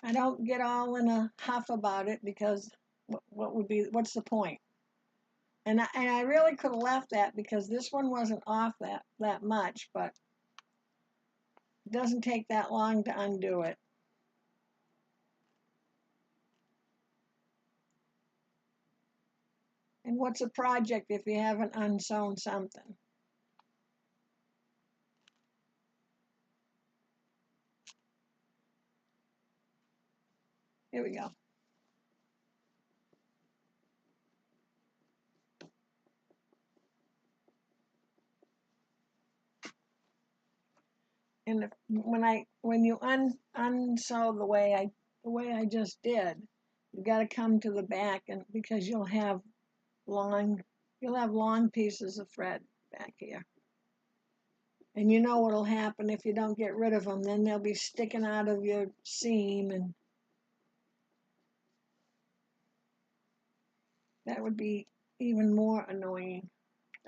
I don't get all in a huff about it because what's the point? And I really could have left that because this one wasn't off that much, but it doesn't take that long to undo it. And what's a project if you haven't unsewn something? Here we go. And when you unsew the way I just did, you got to come to the back, and because you'll have long pieces of thread back here. And you know what'll happen if you don't get rid of them, then they'll be sticking out of your seam, and that would be even more annoying.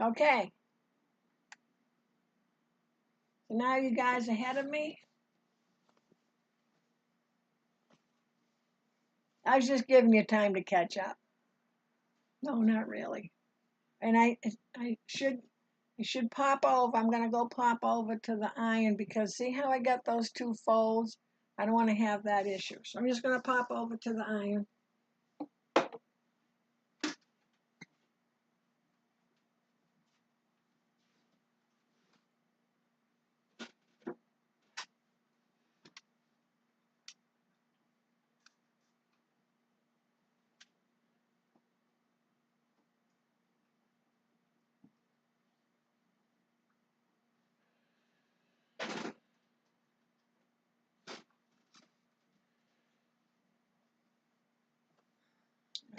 Okay. So now you guys ahead of me. I was just giving you time to catch up. No, not really. And you should pop over. I'm going to go pop over to the iron because see how I got those two folds? I don't want to have that issue. So I'm just going to pop over to the iron.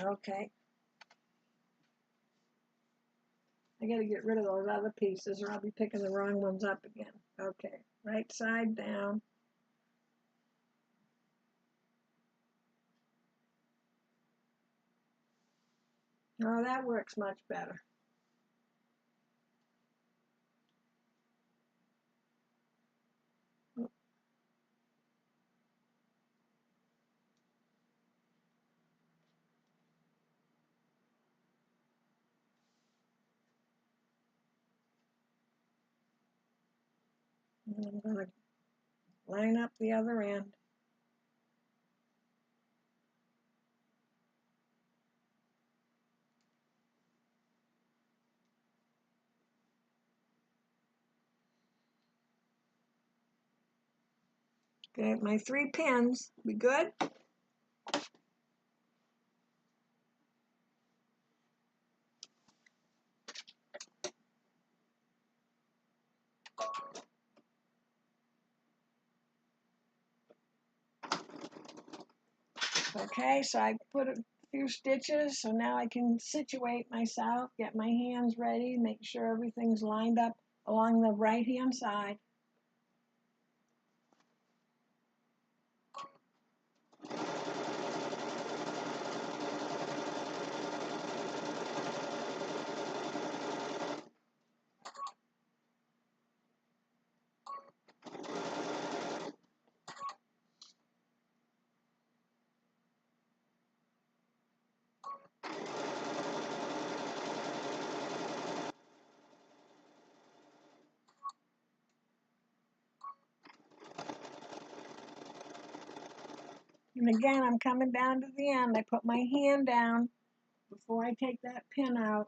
Okay. I got to get rid of those other pieces or I'll be picking the wrong ones up again. Okay, right side down. Oh, that works much better. And I'm going to line up the other end. Okay, my 3 pins, we good? Okay, so I put a few stitches, so now I can situate myself, get my hands ready, make sure everything's lined up along the right-hand side. And again, I'm coming down to the end. I put my hand down before I take that pin out.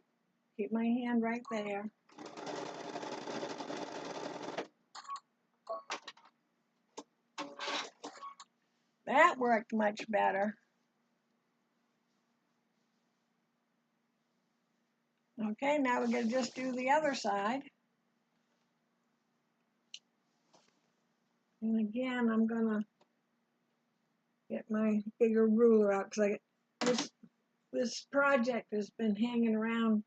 Keep my hand right there. That worked much better. Okay, now we're going to just do the other side. And again, I'm going to get my bigger ruler out because this project has been hanging around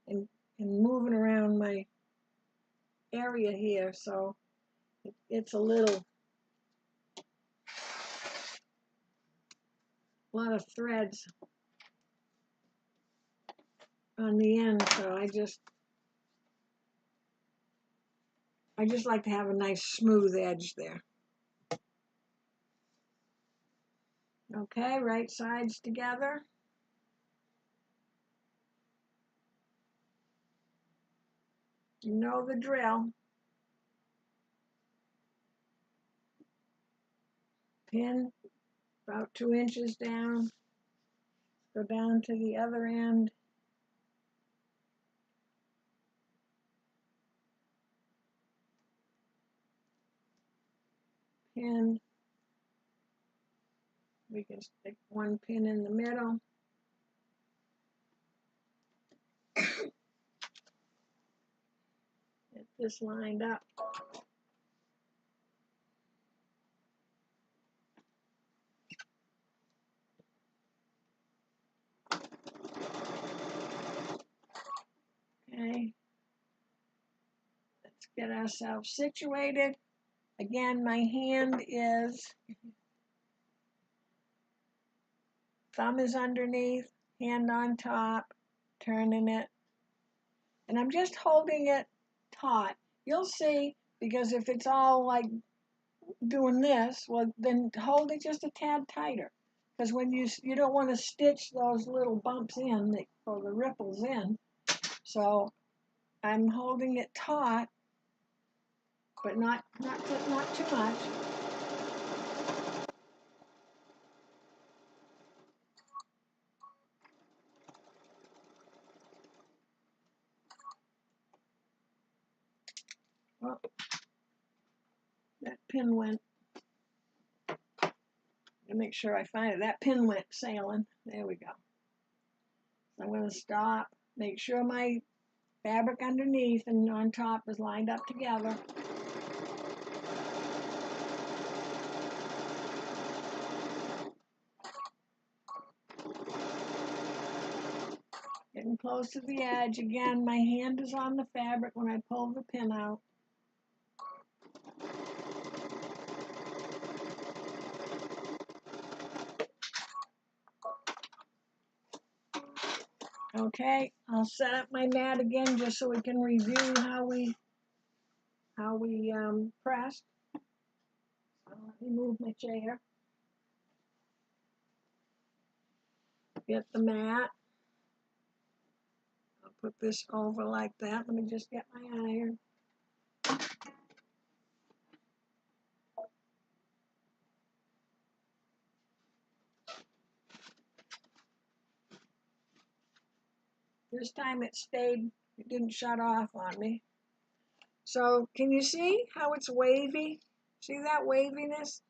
and moving around my area here, so it's a lot of threads on the end, so I just like to have a nice smooth edge there. Okay, right sides together. You know the drill. Pin about 2 inches down. Go down to the other end. Pin. We can stick 1 pin in the middle. Get this lined up. Okay. Let's get ourselves situated. Again, my hand is, thumb is underneath, hand on top, turning it. And I'm just holding it taut. You'll see, because if it's all like doing this, well, then hold it just a tad tighter. Because when you don't want to stitch those little bumps in, or the ripples in. So I'm holding it taut, but not too much. Oh, that pin went. To make sure I find it. That pin went sailing. There we go. So I'm going to stop. Make sure my fabric underneath and on top is lined up together. Getting close to the edge. Again, my hand is on the fabric when I pull the pin out. Okay, I'll set up my mat again just so we can review how we pressed. So let me move my chair. Get the mat. I'll put this over like that. Let me just get my iron. This time it stayed, it didn't shut off on me. So can you see how it's wavy? See that waviness?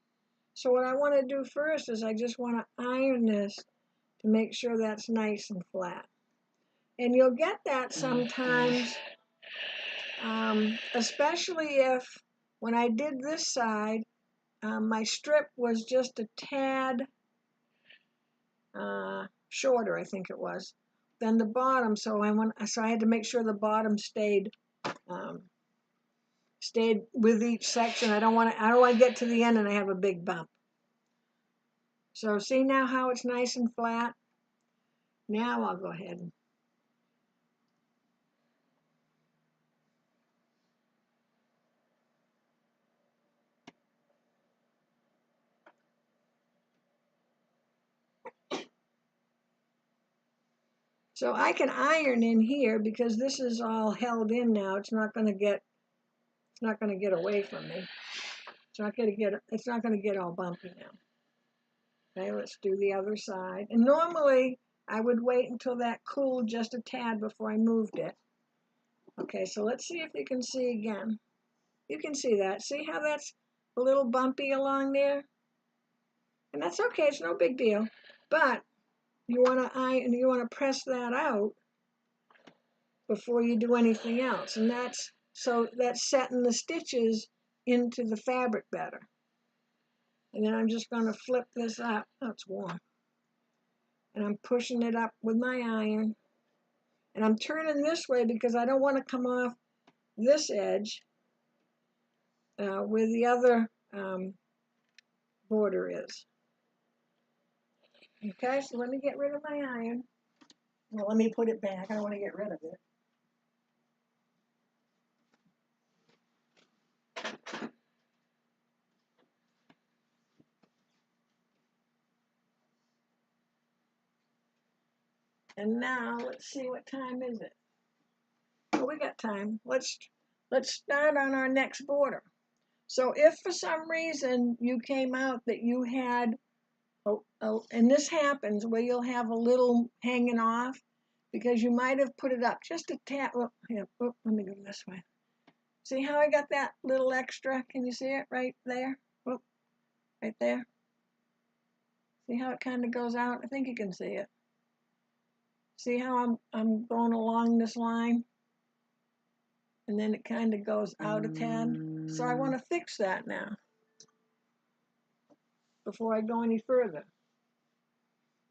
So what I want to do first is I just want to iron this to make sure that's nice and flat. And you'll get that sometimes, especially if, when I did this side, my strip was just a tad shorter, I think it was, than the bottom. So I had to make sure the bottom stayed with each section. I don't want to get to the end and I have a big bump. So see now how it's nice and flat? Now I'll go ahead and so I can iron in here because this is all held in now. It's not going to get away from me. It's not going to get all bumpy now. Okay, let's do the other side. And normally I would wait until that cooled just a tad before I moved it. Okay, so let's see if you can see again. You can see that. See how that's a little bumpy along there? And that's okay, it's no big deal. But you want to press that out before you do anything else. And that's setting the stitches into the fabric better. And then I'm just going to flip this up. Oh, it's warm. And I'm pushing it up with my iron. And I'm turning this way because I don't want to come off this edge where the other border is. Okay, so let me get rid of my iron. Well, let me put it back. I don't want to get rid of it. And now let's see, what time is it? Oh, we got time. Let's start on our next border. So if for some reason you came out that you had, and this happens where you'll have a little hanging off because you might have put it up just a tad. Well, yeah, let me go this way. See how I got that little extra? Can you see it right there? Oh, right there. See how it kind of goes out? I think you can see it. See how I'm going along this line? And then it kind of goes out a tad. So I want to fix that now before I go any further.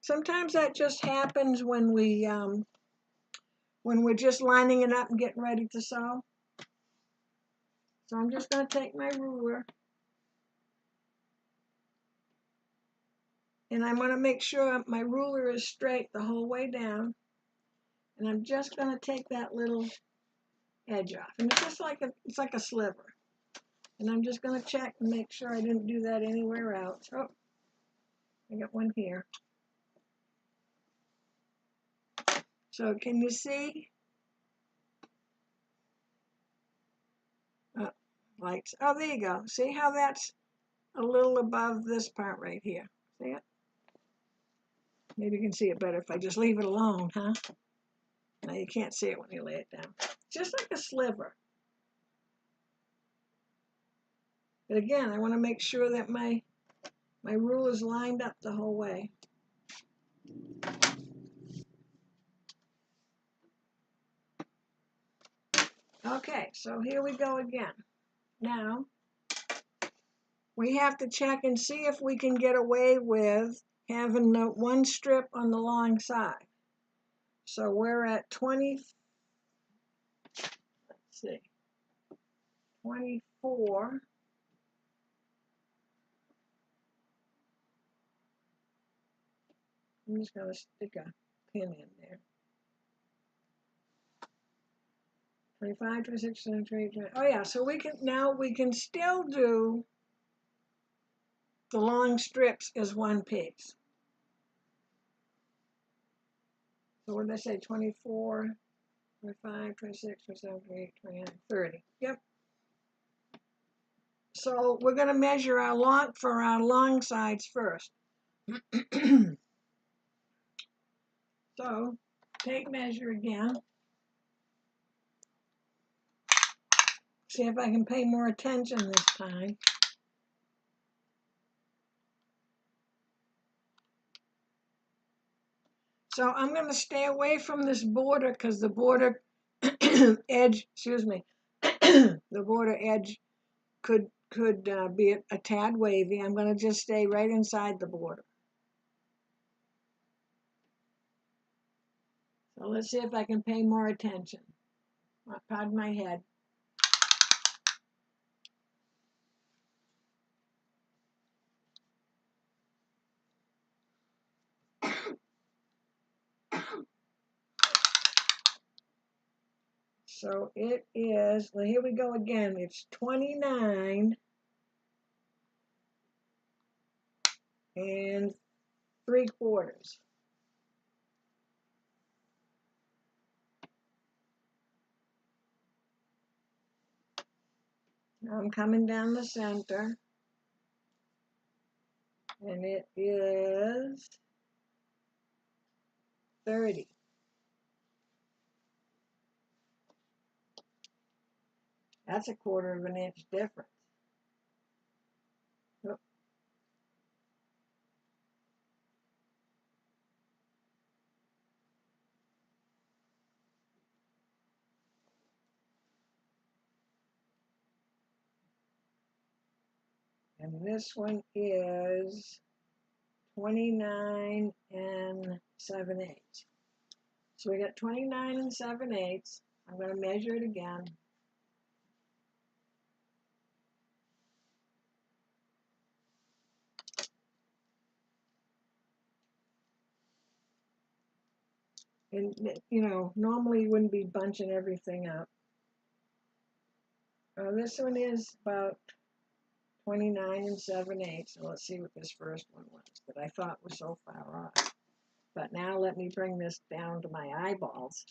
Sometimes that just happens when we're just lining it up and getting ready to sew. So I'm just going to take my ruler and I want to make sure my ruler is straight the whole way down. And I'm just going to take that little edge off. And it's just like a sliver. And I'm just going to check and make sure I didn't do that anywhere else. Oh, I got one here. So can you see? Lights. Oh, there you go. See how that's a little above this part right here? See it? Maybe you can see it better if I just leave it alone, huh? Now you can't see it when you lay it down. Just like a sliver. But again, I want to make sure that my ruler is lined up the whole way. Okay, so here we go again. Now, we have to check and see if we can get away with having one strip on the long side. So we're at 20, let's see, 24. I'm just going to stick a pin in there. 25, 26, 27, 28. Oh yeah, so we can still do the long strips as one piece. So what did I say? 24, 25, 26, 27, 28, 29, 30. Yep. So we're going to measure our long sides first. So take measure again. See if I can pay more attention this time. So I'm going to stay away from this border because the border edge, excuse me, the border edge could be a tad wavy. I'm going to just stay right inside the border. So let's see if I can pay more attention. Pardon my head. So it is, well, here we go again. It's 29 and 3/4. Now I'm coming down the center, and it is 30. That's a 1/4 of an inch difference. Oh. And this one is 29 and 7/8. So we got 29 and 7/8. I'm going to measure it again. And, you know, normally you wouldn't be bunching everything up. This one is about 29 and 7/8. So let's see what this first one was that I thought was so far off. But now let me bring this down to my eyeballs.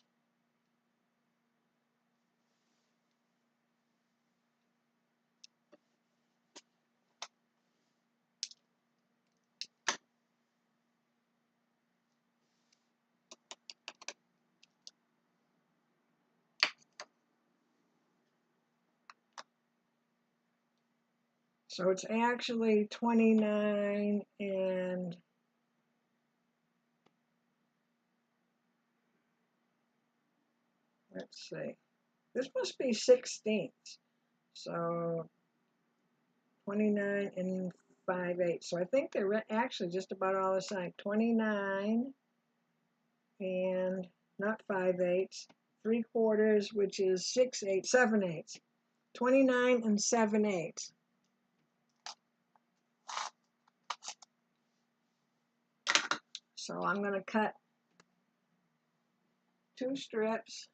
So it's actually 29 and let's see. This must be 16ths. So 29 and 5/8. So I think they're actually just about all the same. 29 and not 5/8, 3/4, which is 6/8, 7/8. 29 and 7/8. So I'm going to cut 2 strips,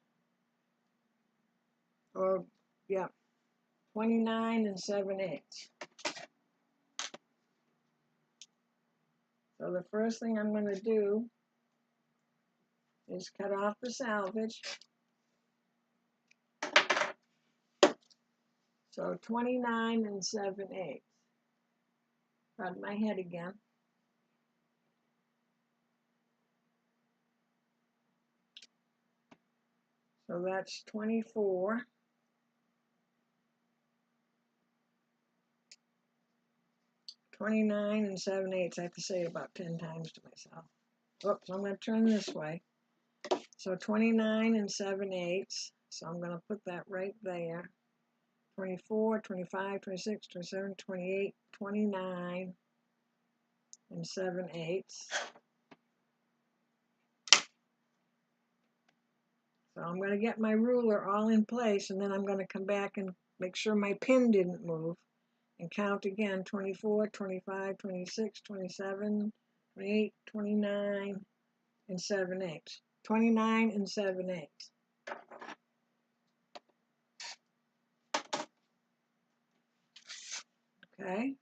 or yeah, 29 and 7/8. So the first thing I'm going to do is cut off the salvage. So 29 and 7/8. Pardon my head again. So that's 24. "29 and 7/8. I have to say it about 10 times to myself. Oops, I'm going to turn this way. So 29 and 7/8. So I'm going to put that right there. 24, 25, 26, 27, 28, 29 and 7/8. So I'm going to get my ruler all in place, and then I'm going to come back and make sure my pin didn't move and count again: 24, 25, 26, 27, 28, 29 and 7/8. 29 and 7/8. Okay.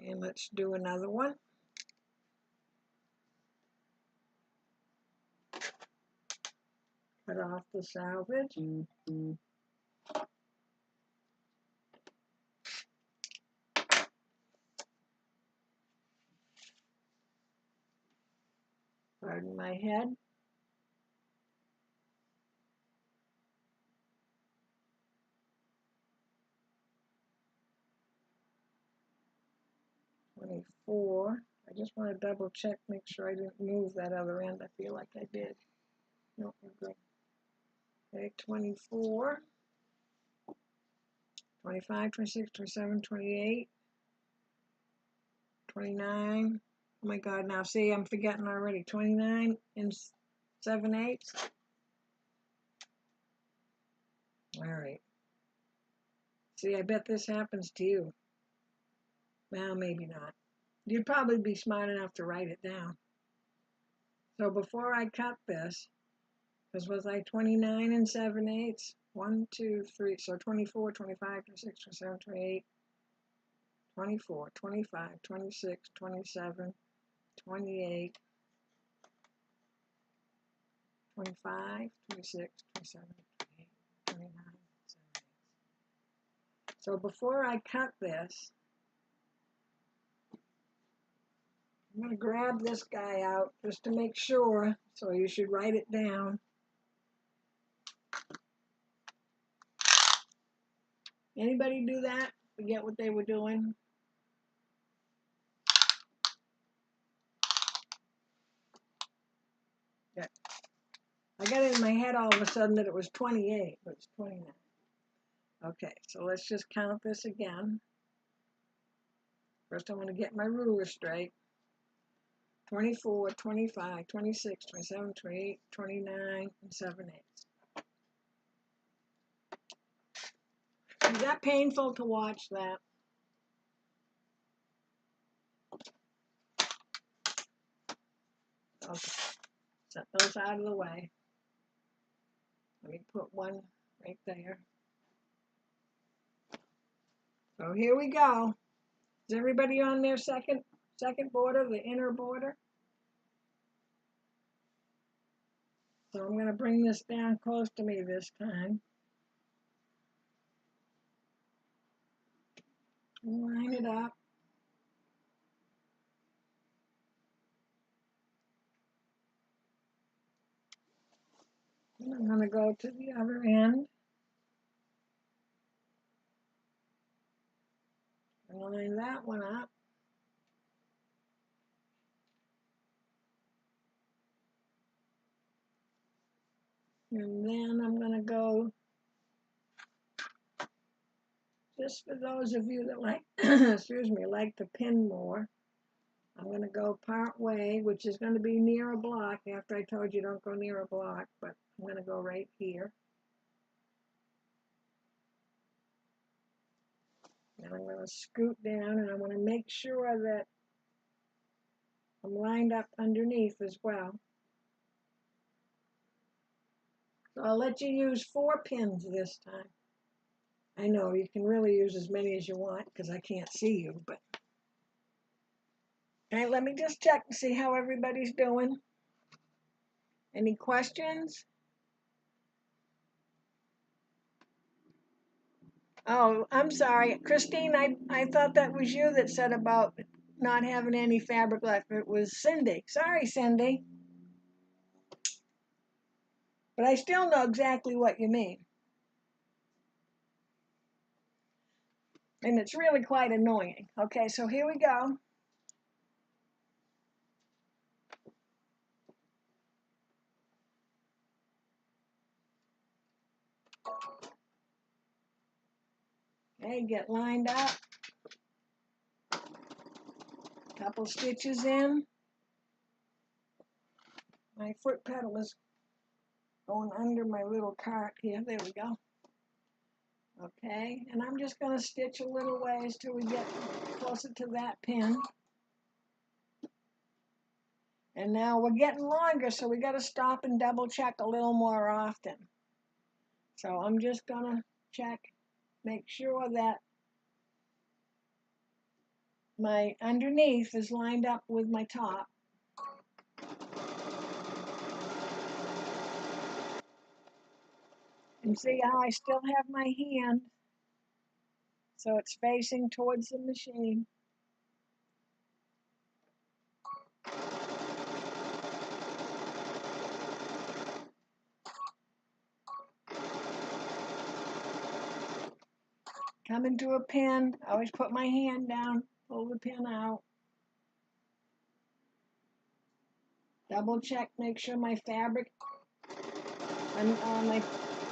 And let's do another one. Cut off the salvage. Pardon my head. I just want to double check, make sure I didn't move that other end. I feel like I did. No, we're good. Okay, 24, 25, 26, 27, 28, 29. Oh my God, now see, I'm forgetting already. 29 and 7/8. All right. See, I bet this happens to you. Well, maybe not. You'd probably be smart enough to write it down. So before I cut this, because was I 29 and 7/8? 1, 2, 3. So 24, 25, 26, 27, 28, 24, 25, 26, 27, 28, 25, 26, 27, 28, 29, 7/8. So before I cut this, I'm going to grab this guy out just to make sure. So you should write it down. Anybody do that? Forget what they were doing? Yeah. I got it in my head all of a sudden that it was 28, but it's 29. Okay, so let's just count this again. First I want to get my ruler straight. 24, 25, 26, 27, 28, 29, and 7/8. Is that painful to watch that? Okay, set those out of the way. Let me put one right there. So here we go. Is everybody on their second border, the inner border? So I'm going to bring this down close to me this time. Line it up. And I'm going to go to the other end. And line that one up. And then I'm going to go, just for those of you that like, excuse me, like to pin more, I'm going to go part way, which is going to be near a block. After I told you don't go near a block, but I'm going to go right here. And I'm going to scoot down, and I want to make sure that I'm lined up underneath as well. So I'll let you use 4 pins this time. I know you can really use as many as you want because I can't see you, but okay, let me just check to see how everybody's doing. Any questions? Oh, I'm sorry. Christine, I thought that was you that said about not having any fabric left. It was Cindy. Sorry, Cindy. But I still know exactly what you mean. And it's really quite annoying. Okay, so here we go. Okay, get lined up. Couple stitches in. My foot pedal is going under my little cart here. There we go. Okay, and I'm just going to stitch a little ways till we get closer to that pin. And now we're getting longer, so we got to stop and double check a little more often. So I'm just going to check, make sure that my underneath is lined up with my top. And see how I still have my hand, so it's facing towards the machine. Coming to a pin, I always put my hand down, pull the pin out. Double check, make sure my fabric and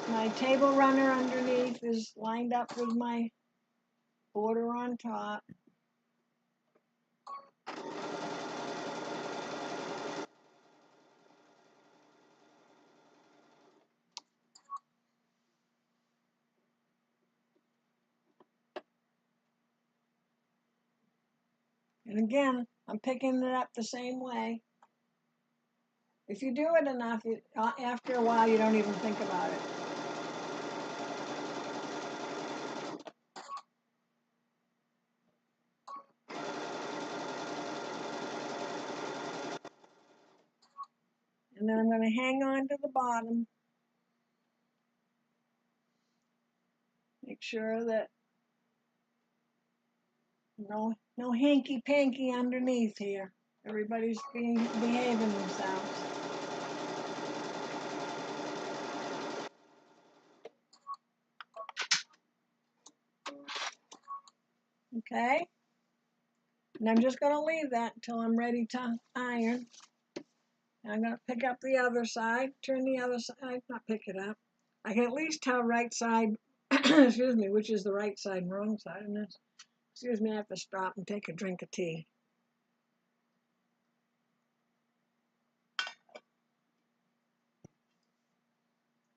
my table runner underneath is lined up with my border on top. And again, I'm picking it up the same way. If you do it enough, after a while, you don't even think about it. And then I'm going to hang on to the bottom. Make sure that no hanky-panky underneath here. Everybody's behaving themselves. Okay? And I'm just going to leave that until I'm ready to iron. I'm going to pick up the other side, turn the other side, not pick it up. I can at least tell right side, excuse me, which is the right side and wrong side in this. Excuse me, I have to stop and take a drink of tea.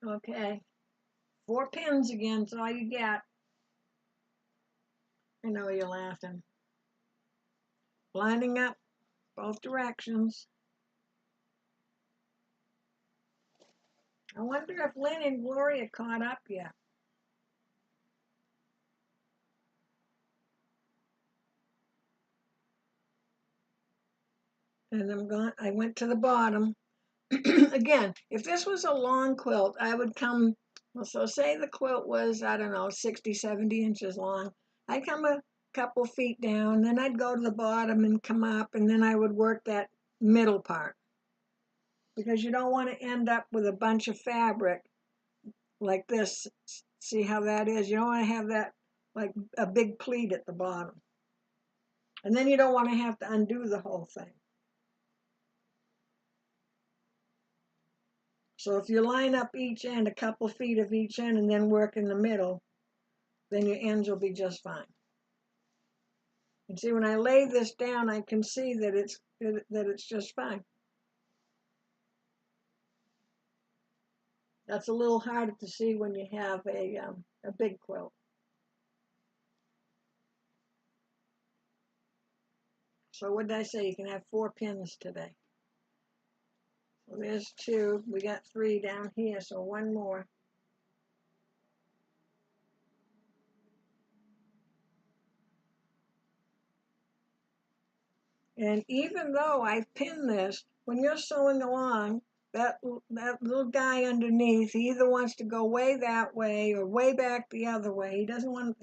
Okay, 4 pins again, that's all you get. I know you're laughing. Lining up both directions. I wonder if Lynn and Gloria caught up yet. And I went to the bottom. Again, if this was a long quilt, I would come, well, so say the quilt was, I don't know, 60, 70 inches long. I'd come a couple feet down, then I'd go to the bottom and come up, and then I would work that middle part. Because you don't want to end up with a bunch of fabric like this. See how that is? You don't want to have that like a big pleat at the bottom. And then you don't want to have to undo the whole thing. So if you line up each end, a couple feet of each end, and then work in the middle, then your ends will be just fine. And see, when I lay this down, I can see that it's just fine. That's a little harder to see when you have a big quilt. So what did I say? You can have 4 pins today. So there's 2. We got 3 down here, so 1 more. And even though I've pinned this, when you're sewing along, that little guy underneath, he either wants to go way that way or way back the other way. He doesn't want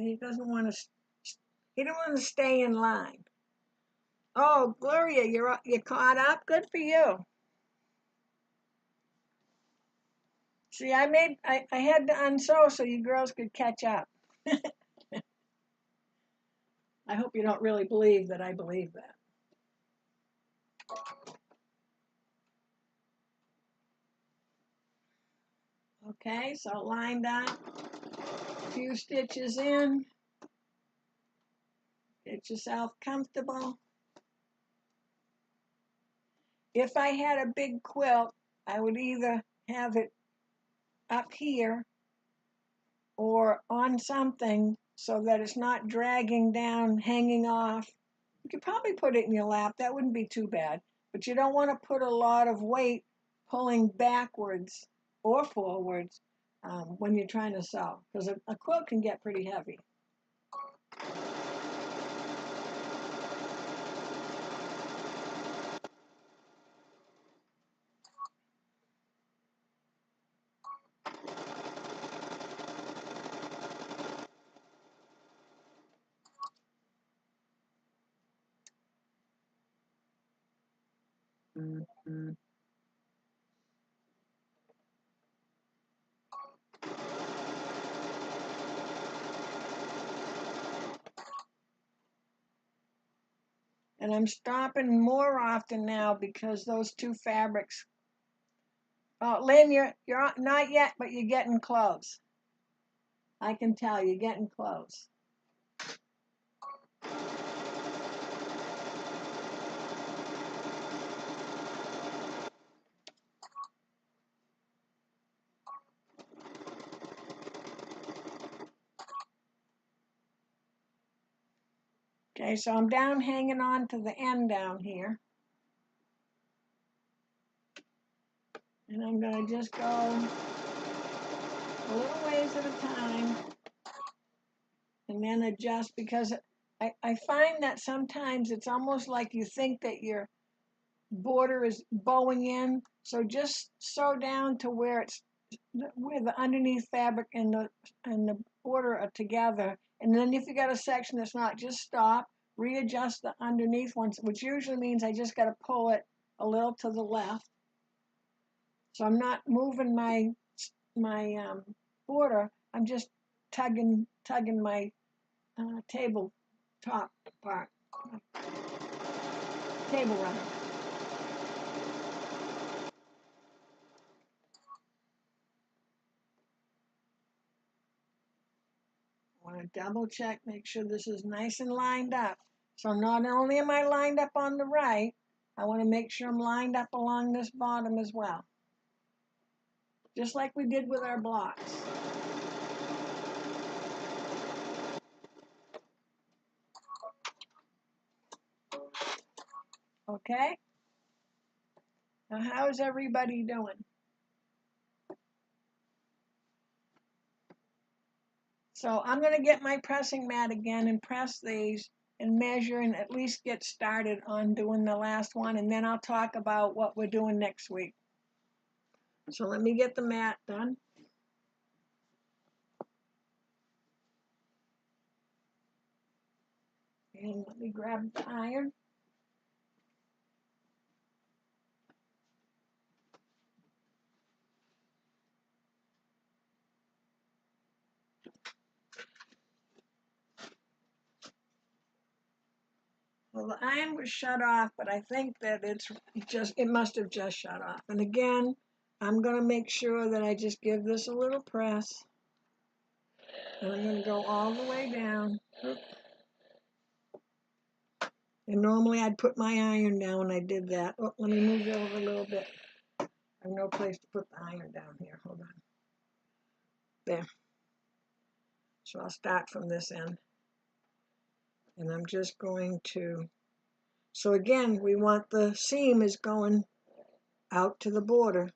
to stay in line. Oh, Gloria, you're caught up. Good for you. See, I had to unsew so you girls could catch up. I hope you don't really believe that I believe that. Okay, so lined up, a few stitches in, get yourself comfortable. If I had a big quilt, I would either have it up here or on something so that it's not dragging down, hanging off. You could probably put it in your lap. That wouldn't be too bad. But you don't want to put a lot of weight pulling backwards or forwards when you're trying to sew, because a quilt can get pretty heavy. And I'm stopping more often now because those two fabrics. Oh, Lynn, you're not yet, but you're getting close. I can tell you're getting close. Okay, so I'm down hanging on to the end down here. And I'm going to just go a little ways at a time and then adjust, because I find that sometimes it's almost like you think that your border is bowing in. So just sew down to where the underneath fabric and the border are together. And then if you got a section that's not, just stop, readjust the underneath ones, which usually means I just got to pull it a little to the left. So I'm not moving my border. I'm just tugging my table top part, table runner. I want to double check, make sure this is nice and lined up. So not only am I lined up on the right, I want to make sure I'm lined up along this bottom as well. Just like we did with our blocks. Okay? Now how's everybody doing? So I'm going to get my pressing mat again and press these and measure and at least get started on doing the last one, and then I'll talk about what we're doing next week. So let me get the mat done. And let me grab the iron. Well, the iron was shut off, but I think that it must have just shut off. And again, I'm going to make sure that I just give this a little press. And I'm going to go all the way down. And normally I'd put my iron down when I did that. Oh, let me move it over a little bit. I have no place to put the iron down here. Hold on. There. So I'll start from this end. And I'm just going to, so again, we want the seam is going out to the border.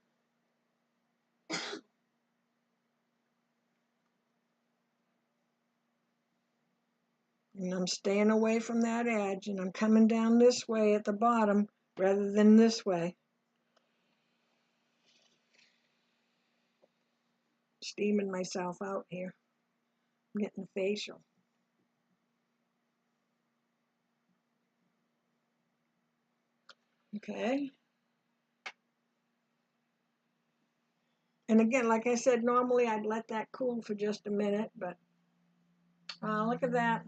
And I'm staying away from that edge, and I'm coming down this way at the bottom rather than this way. Steaming myself out here. I'm getting a facial. Okay. And again, like I said, normally I'd let that cool for just a minute, but look at that.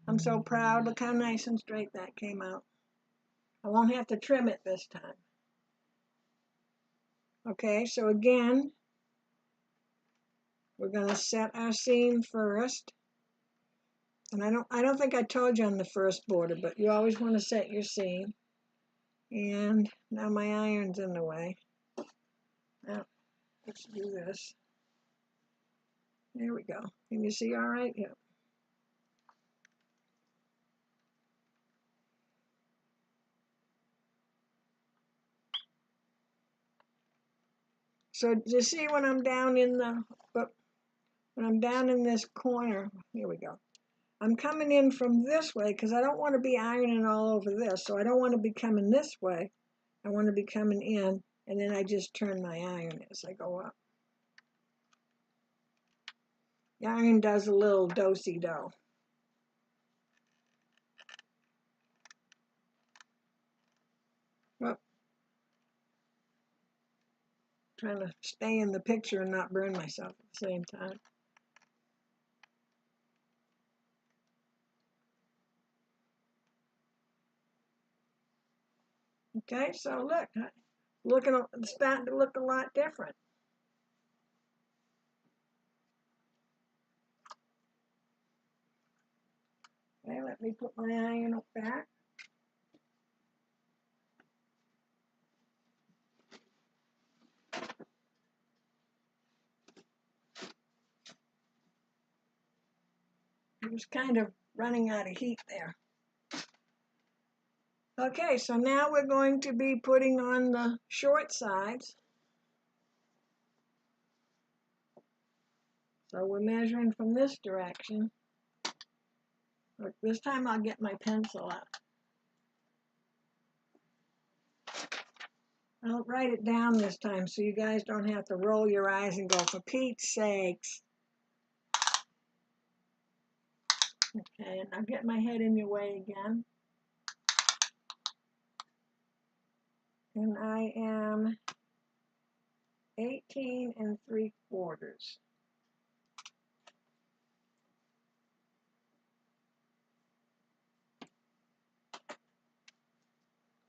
I'm so proud. Look how nice and straight that came out. I won't have to trim it this time. Okay, so again, we're going to set our seam first. And I don't think I told you on the first border, but you always want to set your seam. And now my iron's in the way. Now, let's do this. There we go. Can you see all right? Yep. So you see when I'm down in this corner, here we go. I'm coming in from this way because I don't want to be ironing all over this. So I don't want to be coming this way. I want to be coming in, and then I just turn my iron as I go up. The iron does a little do-si-do. Well, trying to stay in the picture and not burn myself at the same time. Okay, so look, it's starting to look a lot different. Okay, let me put my iron back. I was kind of running out of heat there. Okay, so now we're going to be putting on the short sides. So we're measuring from this direction. Look, this time I'll get my pencil out. I'll write it down this time so you guys don't have to roll your eyes and go, for Pete's sakes. Okay, and I'll get my head in your way again. And I am 18 3/4.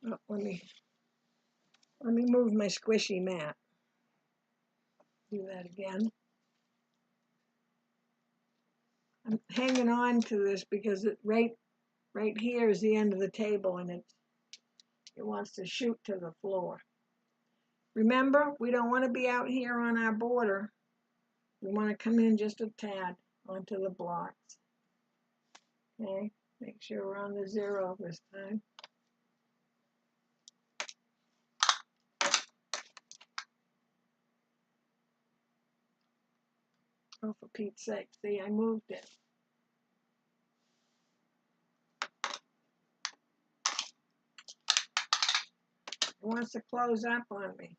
Oh, let me move my squishy mat. Do that again. I'm hanging on to this because it right here is the end of the table, and it wants to shoot to the floor. Remember, we don't want to be out here on our border. We want to come in just a tad onto the blocks. Okay, make sure we're on the 0 this time. Oh, for Pete's sake, see, I moved it. It wants to close up on me.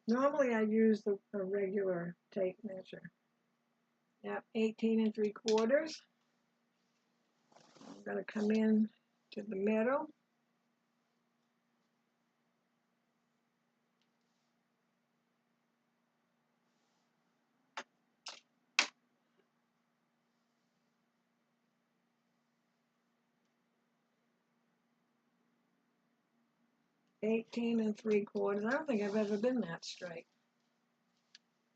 Normally I use a regular tape measure. Yep, 18 3/4. I'm going to come in to the middle. $18 3/4. I don't think I've ever been that straight.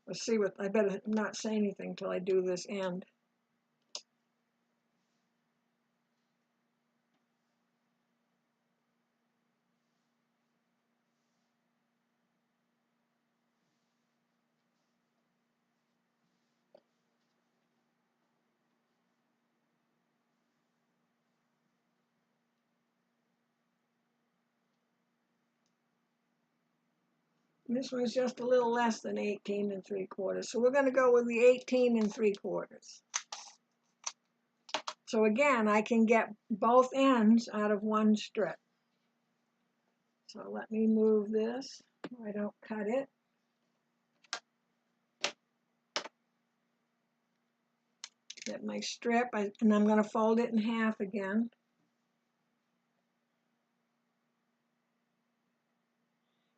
Let's see what, I better not say anything till I do this end. This one's just a little less than 18 3/4. So we're going to go with the 18 3/4. So again, I can get both ends out of one strip. So let me move this so I don't cut it. Get my strip, and I'm going to fold it in half again.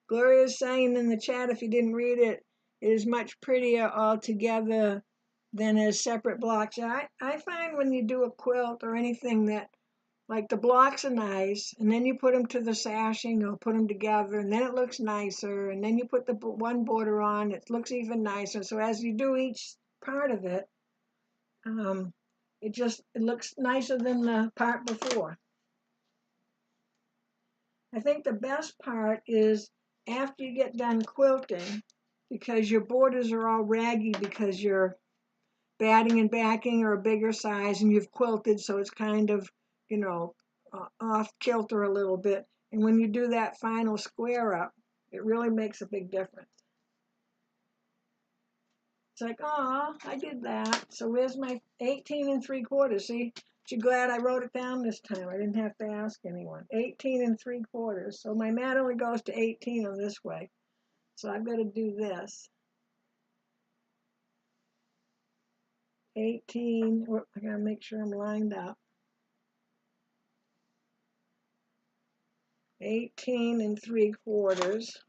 Gloria is saying in the chat, if you didn't read it, it is much prettier all together than as separate blocks. I find when you do a quilt or anything that, like, the blocks are nice, and then you put them to the sashing or put them together, and then it looks nicer, and then you put the one border on, it looks even nicer. So as you do each part of it, it looks nicer than the part before. I think the best part is after you get done quilting, because your borders are all raggy because you're batting and backing are a bigger size and you've quilted, so it's kind of, you know, off kilter a little bit. And when you do that final square up, it really makes a big difference. It's like, oh, I did that. So where's my 18 3/4? See, you're glad I wrote it down this time. I didn't have to ask anyone. 18 3/4. So my mat only goes to 18 on this way. So I've got to do this. 18, I gotta make sure I'm lined up. 18 3/4.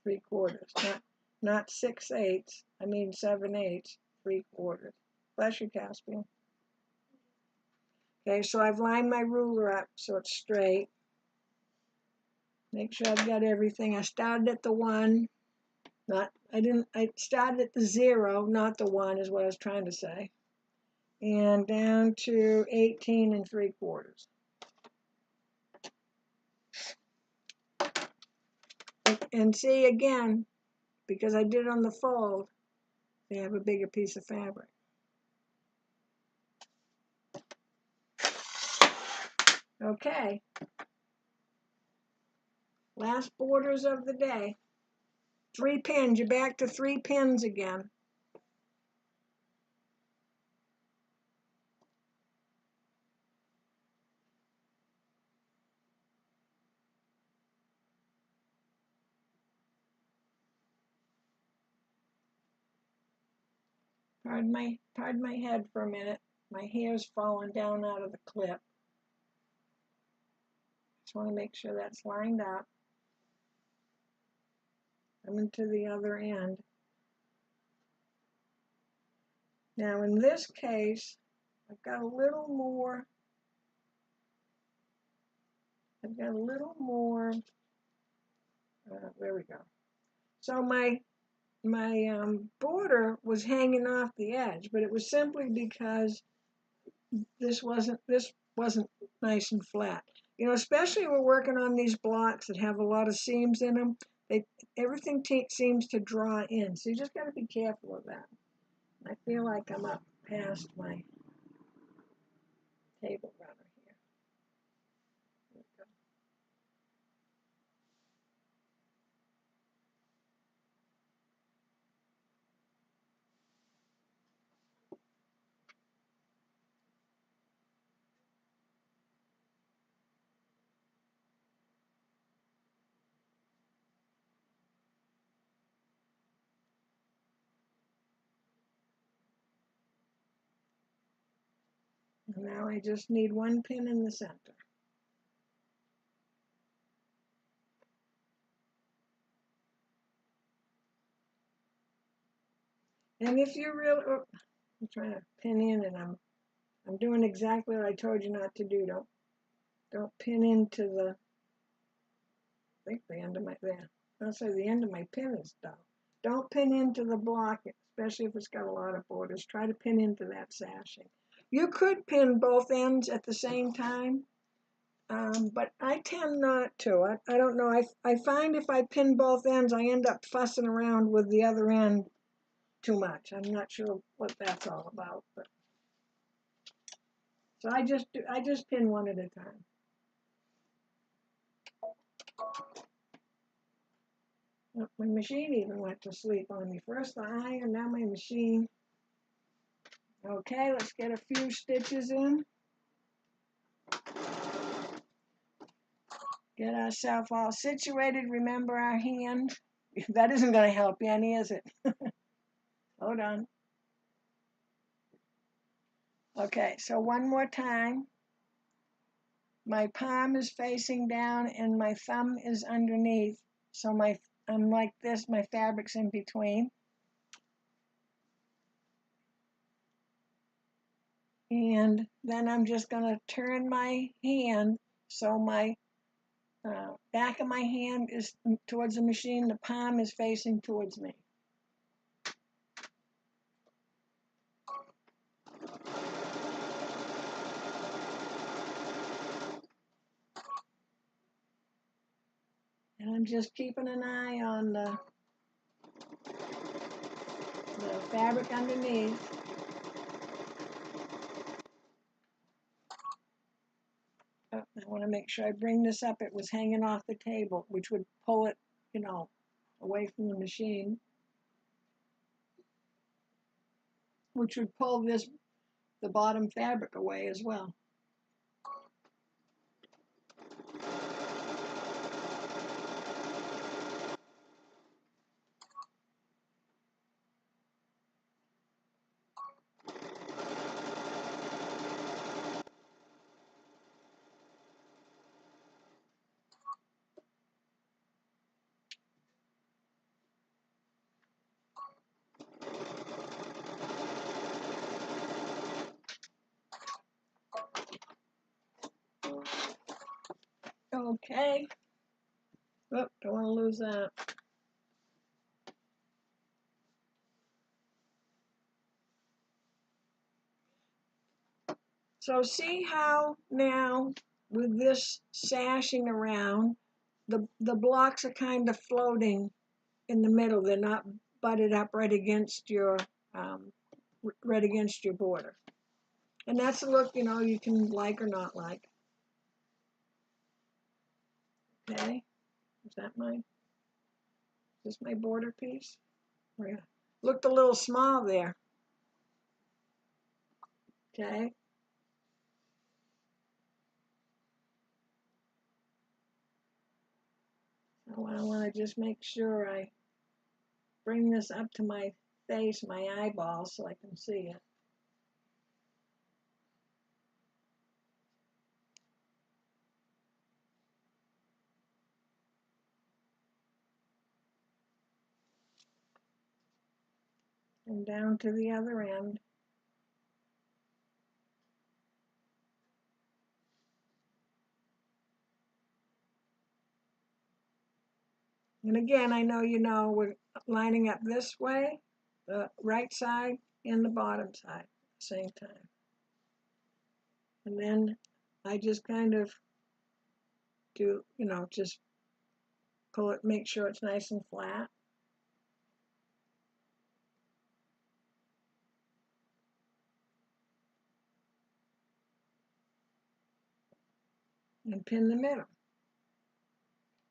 3/4, not 6/8. I mean 7/8. 3/4. Bless you, Caspian. Okay, so I've lined my ruler up so it's straight. Make sure I've got everything. I started at the 1. I started at the 0, not the 1 is what I was trying to say. And down to 18 3/4. And see again, because I did it on the fold, they have a bigger piece of fabric. Okay. Last borders of the day. 3 pins. You're back to 3 pins again. Pardon my head for a minute. My hair's falling down out of the clip. Just want to make sure that's lined up. Coming to the other end. Now in this case, I've got a little more. There we go. So my border was hanging off the edge, but it was simply because this wasn't nice and flat. You know, especially when we're working on these blocks that have a lot of seams in them, everything seems to draw in. So you just got to be careful of that. I feel like I'm up past my table runner here. There we go. Now I just need 1 pin in the center. And if you really, I'm trying to pin in, and I'm doing exactly what I told you not to do. Don't pin into the, I think the end of my, there. I'll say the end of my pin is down. Don't pin into the block, especially if it's got a lot of borders. Try to pin into that sashing. You could pin both ends at the same time, but I tend not to. I don't know. I find if I pin both ends, I end up fussing around with the other end too much. I'm not sure what that's all about, but so I just pin one at a time. Oh, my machine even went to sleep on me. First the iron, now my machine. Okay, let's get a few stitches in. Get ourselves all situated. Remember our hand. That isn't going to help you any, is it? Hold on. Okay, so one more time. My palm is facing down and my thumb is underneath. So I'm like this, my fabric's in between. And then I'm just going to turn my hand so my back of my hand is towards the machine, the palm is facing towards me. I'm just keeping an eye on the fabric underneath. Oh, I want to make sure I bring this up. It was hanging off the table, which would pull it, you know, away from the machine, which would pull the bottom fabric away as well. Okay. Oh, don't want to lose that. So see how now with this sashing around, the blocks are kind of floating in the middle. They're not butted up right against your border. And that's a look, you know, you can like or not like. Okay, is this my border piece? Oh, yeah. Looked a little small there. Okay. So I want to just make sure I bring this up to my face, my eyeballs, so I can see it. And down to the other end. And again, I know you know we're lining up this way, the right side and the bottom side at the same time. And then I just kind of do, you know, just pull it, make sure it's nice and flat. And pin the middle.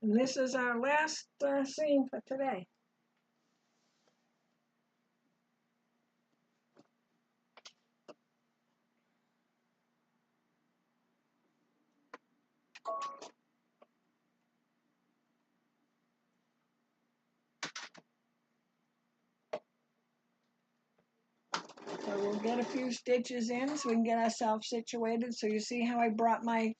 And this is our last seam for today. So we'll get a few stitches in so we can get ourselves situated. So you see how I brought my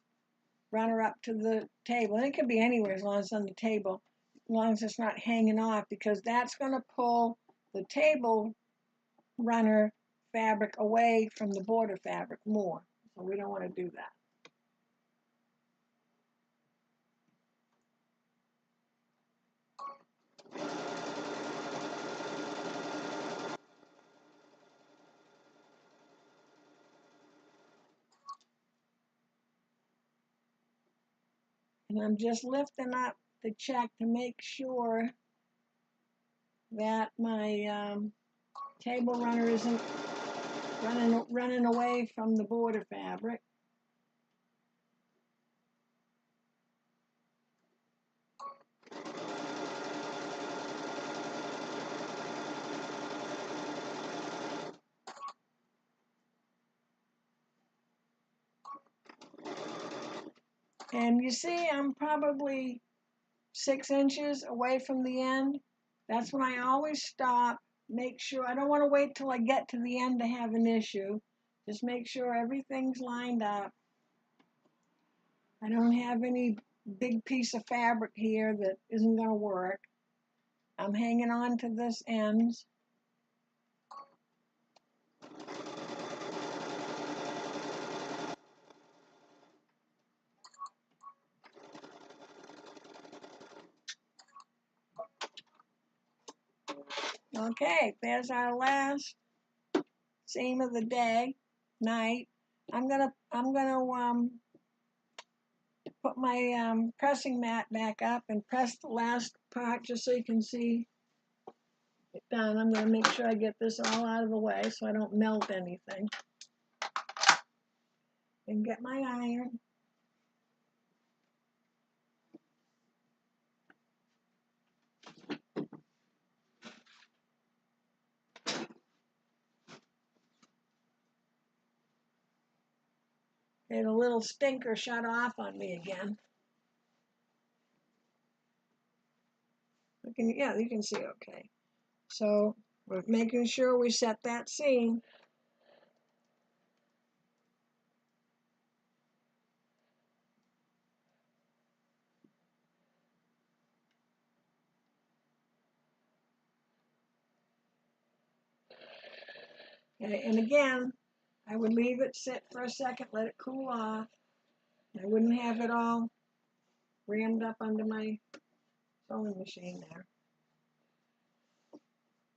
runner up to the table. And it could be anywhere as long as it's on the table, as long as it's not hanging off, because that's going to pull the table runner fabric away from the border fabric more. So we don't want to do that. And I'm just lifting up the check to make sure that my table runner isn't running away from the border fabric. And you see I'm probably 6 inches away from the end. That's when I always stop, make sure, I don't want to wait till I get to the end to have an issue. Just make sure everything's lined up. I don't have any big piece of fabric here that isn't going to work. I'm hanging on to this end. Okay, there's our last seam of the day, night. I'm gonna put my pressing mat back up and press the last part just so you can see it done. I'm going to make sure I get this all out of the way so I don't melt anything. And get my iron. And a little stinker shut off on me again. Yeah, you can see okay. So we're making sure we set that seam. And again, I would leave it sit for a second, let it cool off. I wouldn't have it all rammed up under my sewing machine there.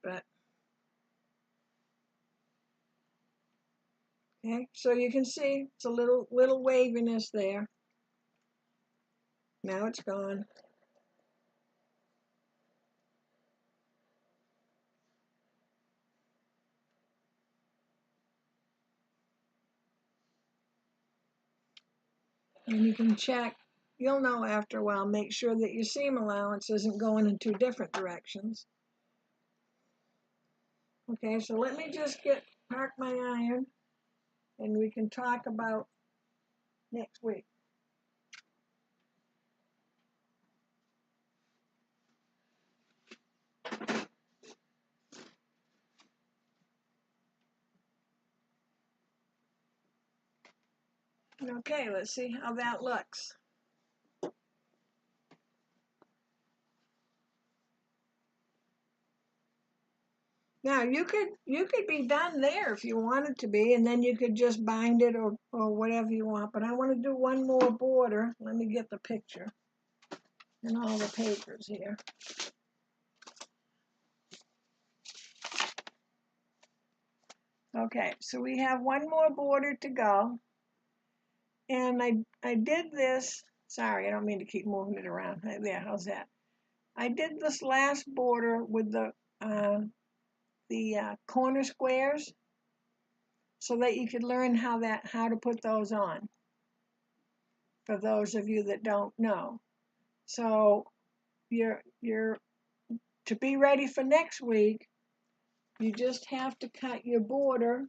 But okay, so you can see it's a little waviness there. Now it's gone. And you can check, you'll know after a while, make sure that your seam allowance isn't going in two different directions. Okay, so let me just park my iron and we can talk about next week. Okay, let's see how that looks. Now you could be done there if you wanted to be, and then you could just bind it or whatever you want. But I want to do one more border. Let me get the picture and all the papers here. Okay, so we have one more border to go. And I did this, sorry, I don't mean to keep moving it around. There, how's that? I did this last border with the corner squares so that you could learn how to put those on, for those of you that don't know. So you're to be ready for next week, you just have to cut your border.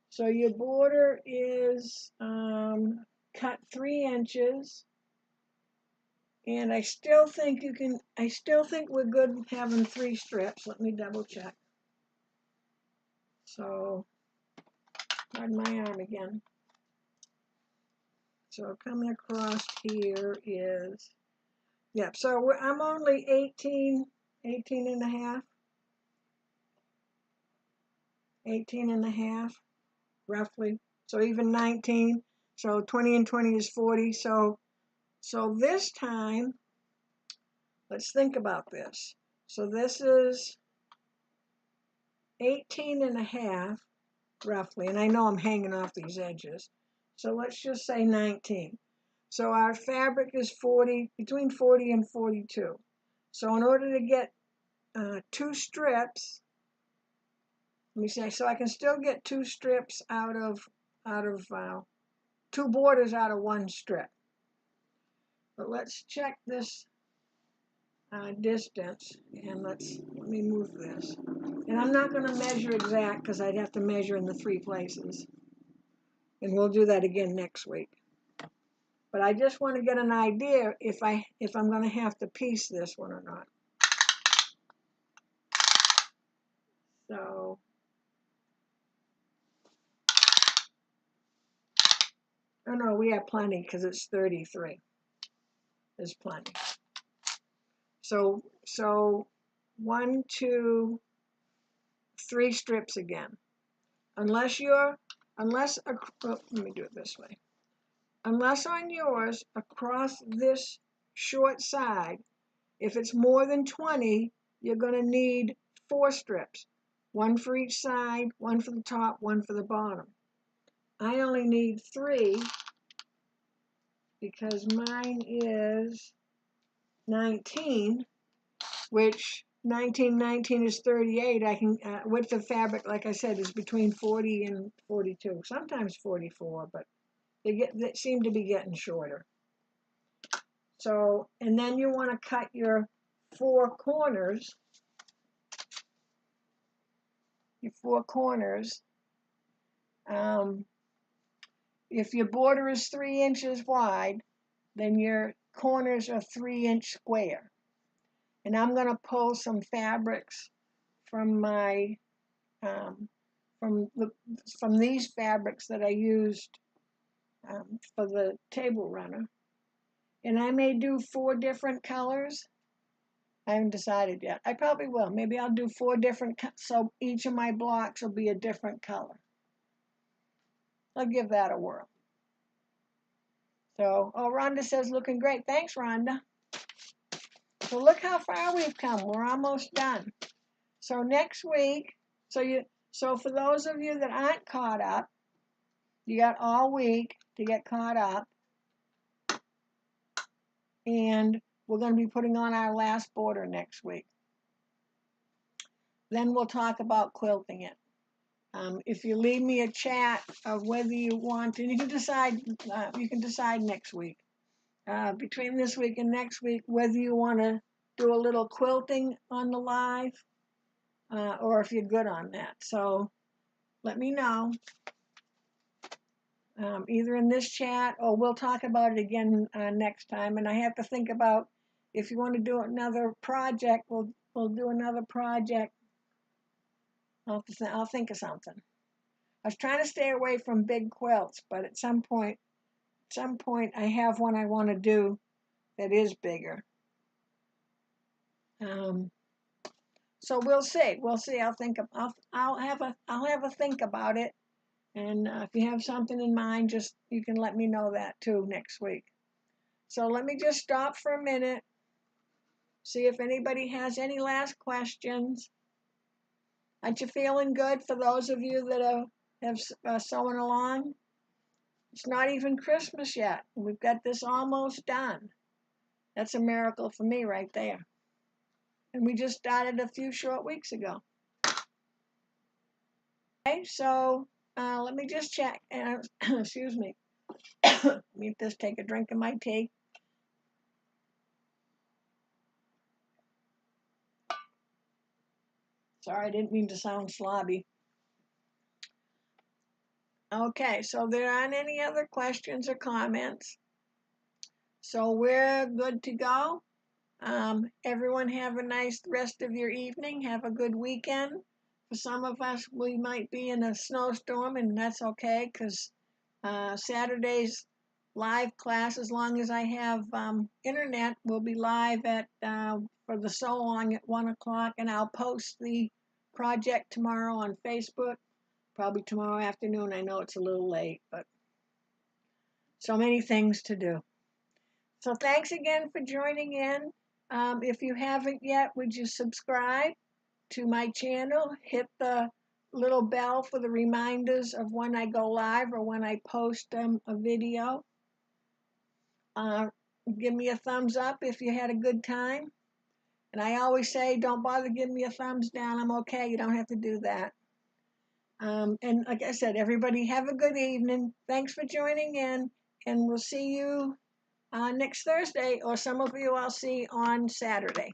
So your border is cut 3 inches. And I still think we're good having 3 strips. Let me double check. So, pardon my arm again. So coming across here is, yeah, so I'm only 18 and a half. 18 and a half, roughly. So even 19. So 20 and 20 is 40. So this time, let's think about this. So this is 18 and a half, roughly, and I know I'm hanging off these edges. So let's just say 19. So our fabric is between 40 and 42. So in order to get 2 strips, let me say, so I can still get 2 strips out of 2 borders out of 1 strip. But let's check this distance, and let me move this. And I'm not going to measure exact because I'd have to measure in the 3 places. And we'll do that again next week. But I just want to get an idea if I'm going to have to piece this one or not. So, oh no, we have plenty because it's 33. There's plenty. So 1, 2, 3 strips again. Let me do it this way. Unless on yours, across this short side, if it's more than 20, you're going to need 4 strips. 1 for each side, 1 for the top, 1 for the bottom. I only need 3, because mine is 19, which 19 is 38. I can width of fabric, like I said, is between 40 and 42, sometimes 44, but they seem to be getting shorter. So, and then you want to cut your 4 corners. Your 4 corners. If your border is 3 inches wide, then your corners are 3-inch square. And I'm going to pull some fabrics from my from these fabrics that I used for the table runner. And I may do 4 different colors. I haven't decided yet. I probably will. Maybe I'll do 4 different, so each of my blocks will be a different color. I'll give that a whirl. So, oh, Rhonda says, looking great. Thanks, Rhonda. So look how far we've come. We're almost done. So next week, so for those of you that aren't caught up, you got all week to get caught up. And we're going to be putting on our last border next week. Then we'll talk about quilting it. If you leave me a chat of whether you want, and you can decide next week, between this week and next week, whether you want to do a little quilting on the live, or if you're good on that. So let me know, either in this chat or we'll talk about it again next time. And I have to think about, if you want to do another project, we'll do another project. I'll think of something. I was trying to stay away from big quilts, but at some point I have one I want to do that is bigger. So we'll see. I'll have a think about it. And if you have something in mind, you can let me know that too next week. So let me just stop for a minute, see if anybody has any last questions. Aren't you feeling good for those of you that have sewing along? It's not even Christmas yet. We've got this almost done. That's a miracle for me right there. And we just started a few short weeks ago. Okay, so let me just check. Excuse me. Let me just take a drink of my tea. Sorry, I didn't mean to sound slobby. Okay, so there aren't any other questions or comments. So we're good to go. Everyone have a nice rest of your evening. Have a good weekend. For some of us, we might be in a snowstorm, and that's okay, because Saturday's live class, as long as I have internet, will be live for the sew along at 1 o'clock, and I'll post the project tomorrow on Facebook, probably tomorrow afternoon. I know it's a little late, but so many things to do. So thanks again for joining in. If you haven't yet, would you subscribe to my channel? Hit the little bell for the reminders of when I go live or when I post a video. Give me a thumbs up if you had a good time. And I always say, don't bother giving me a thumbs down. I'm okay. You don't have to do that. And like I said, everybody have a good evening. Thanks for joining in. And we'll see you next Thursday, or some of you I'll see on Saturday.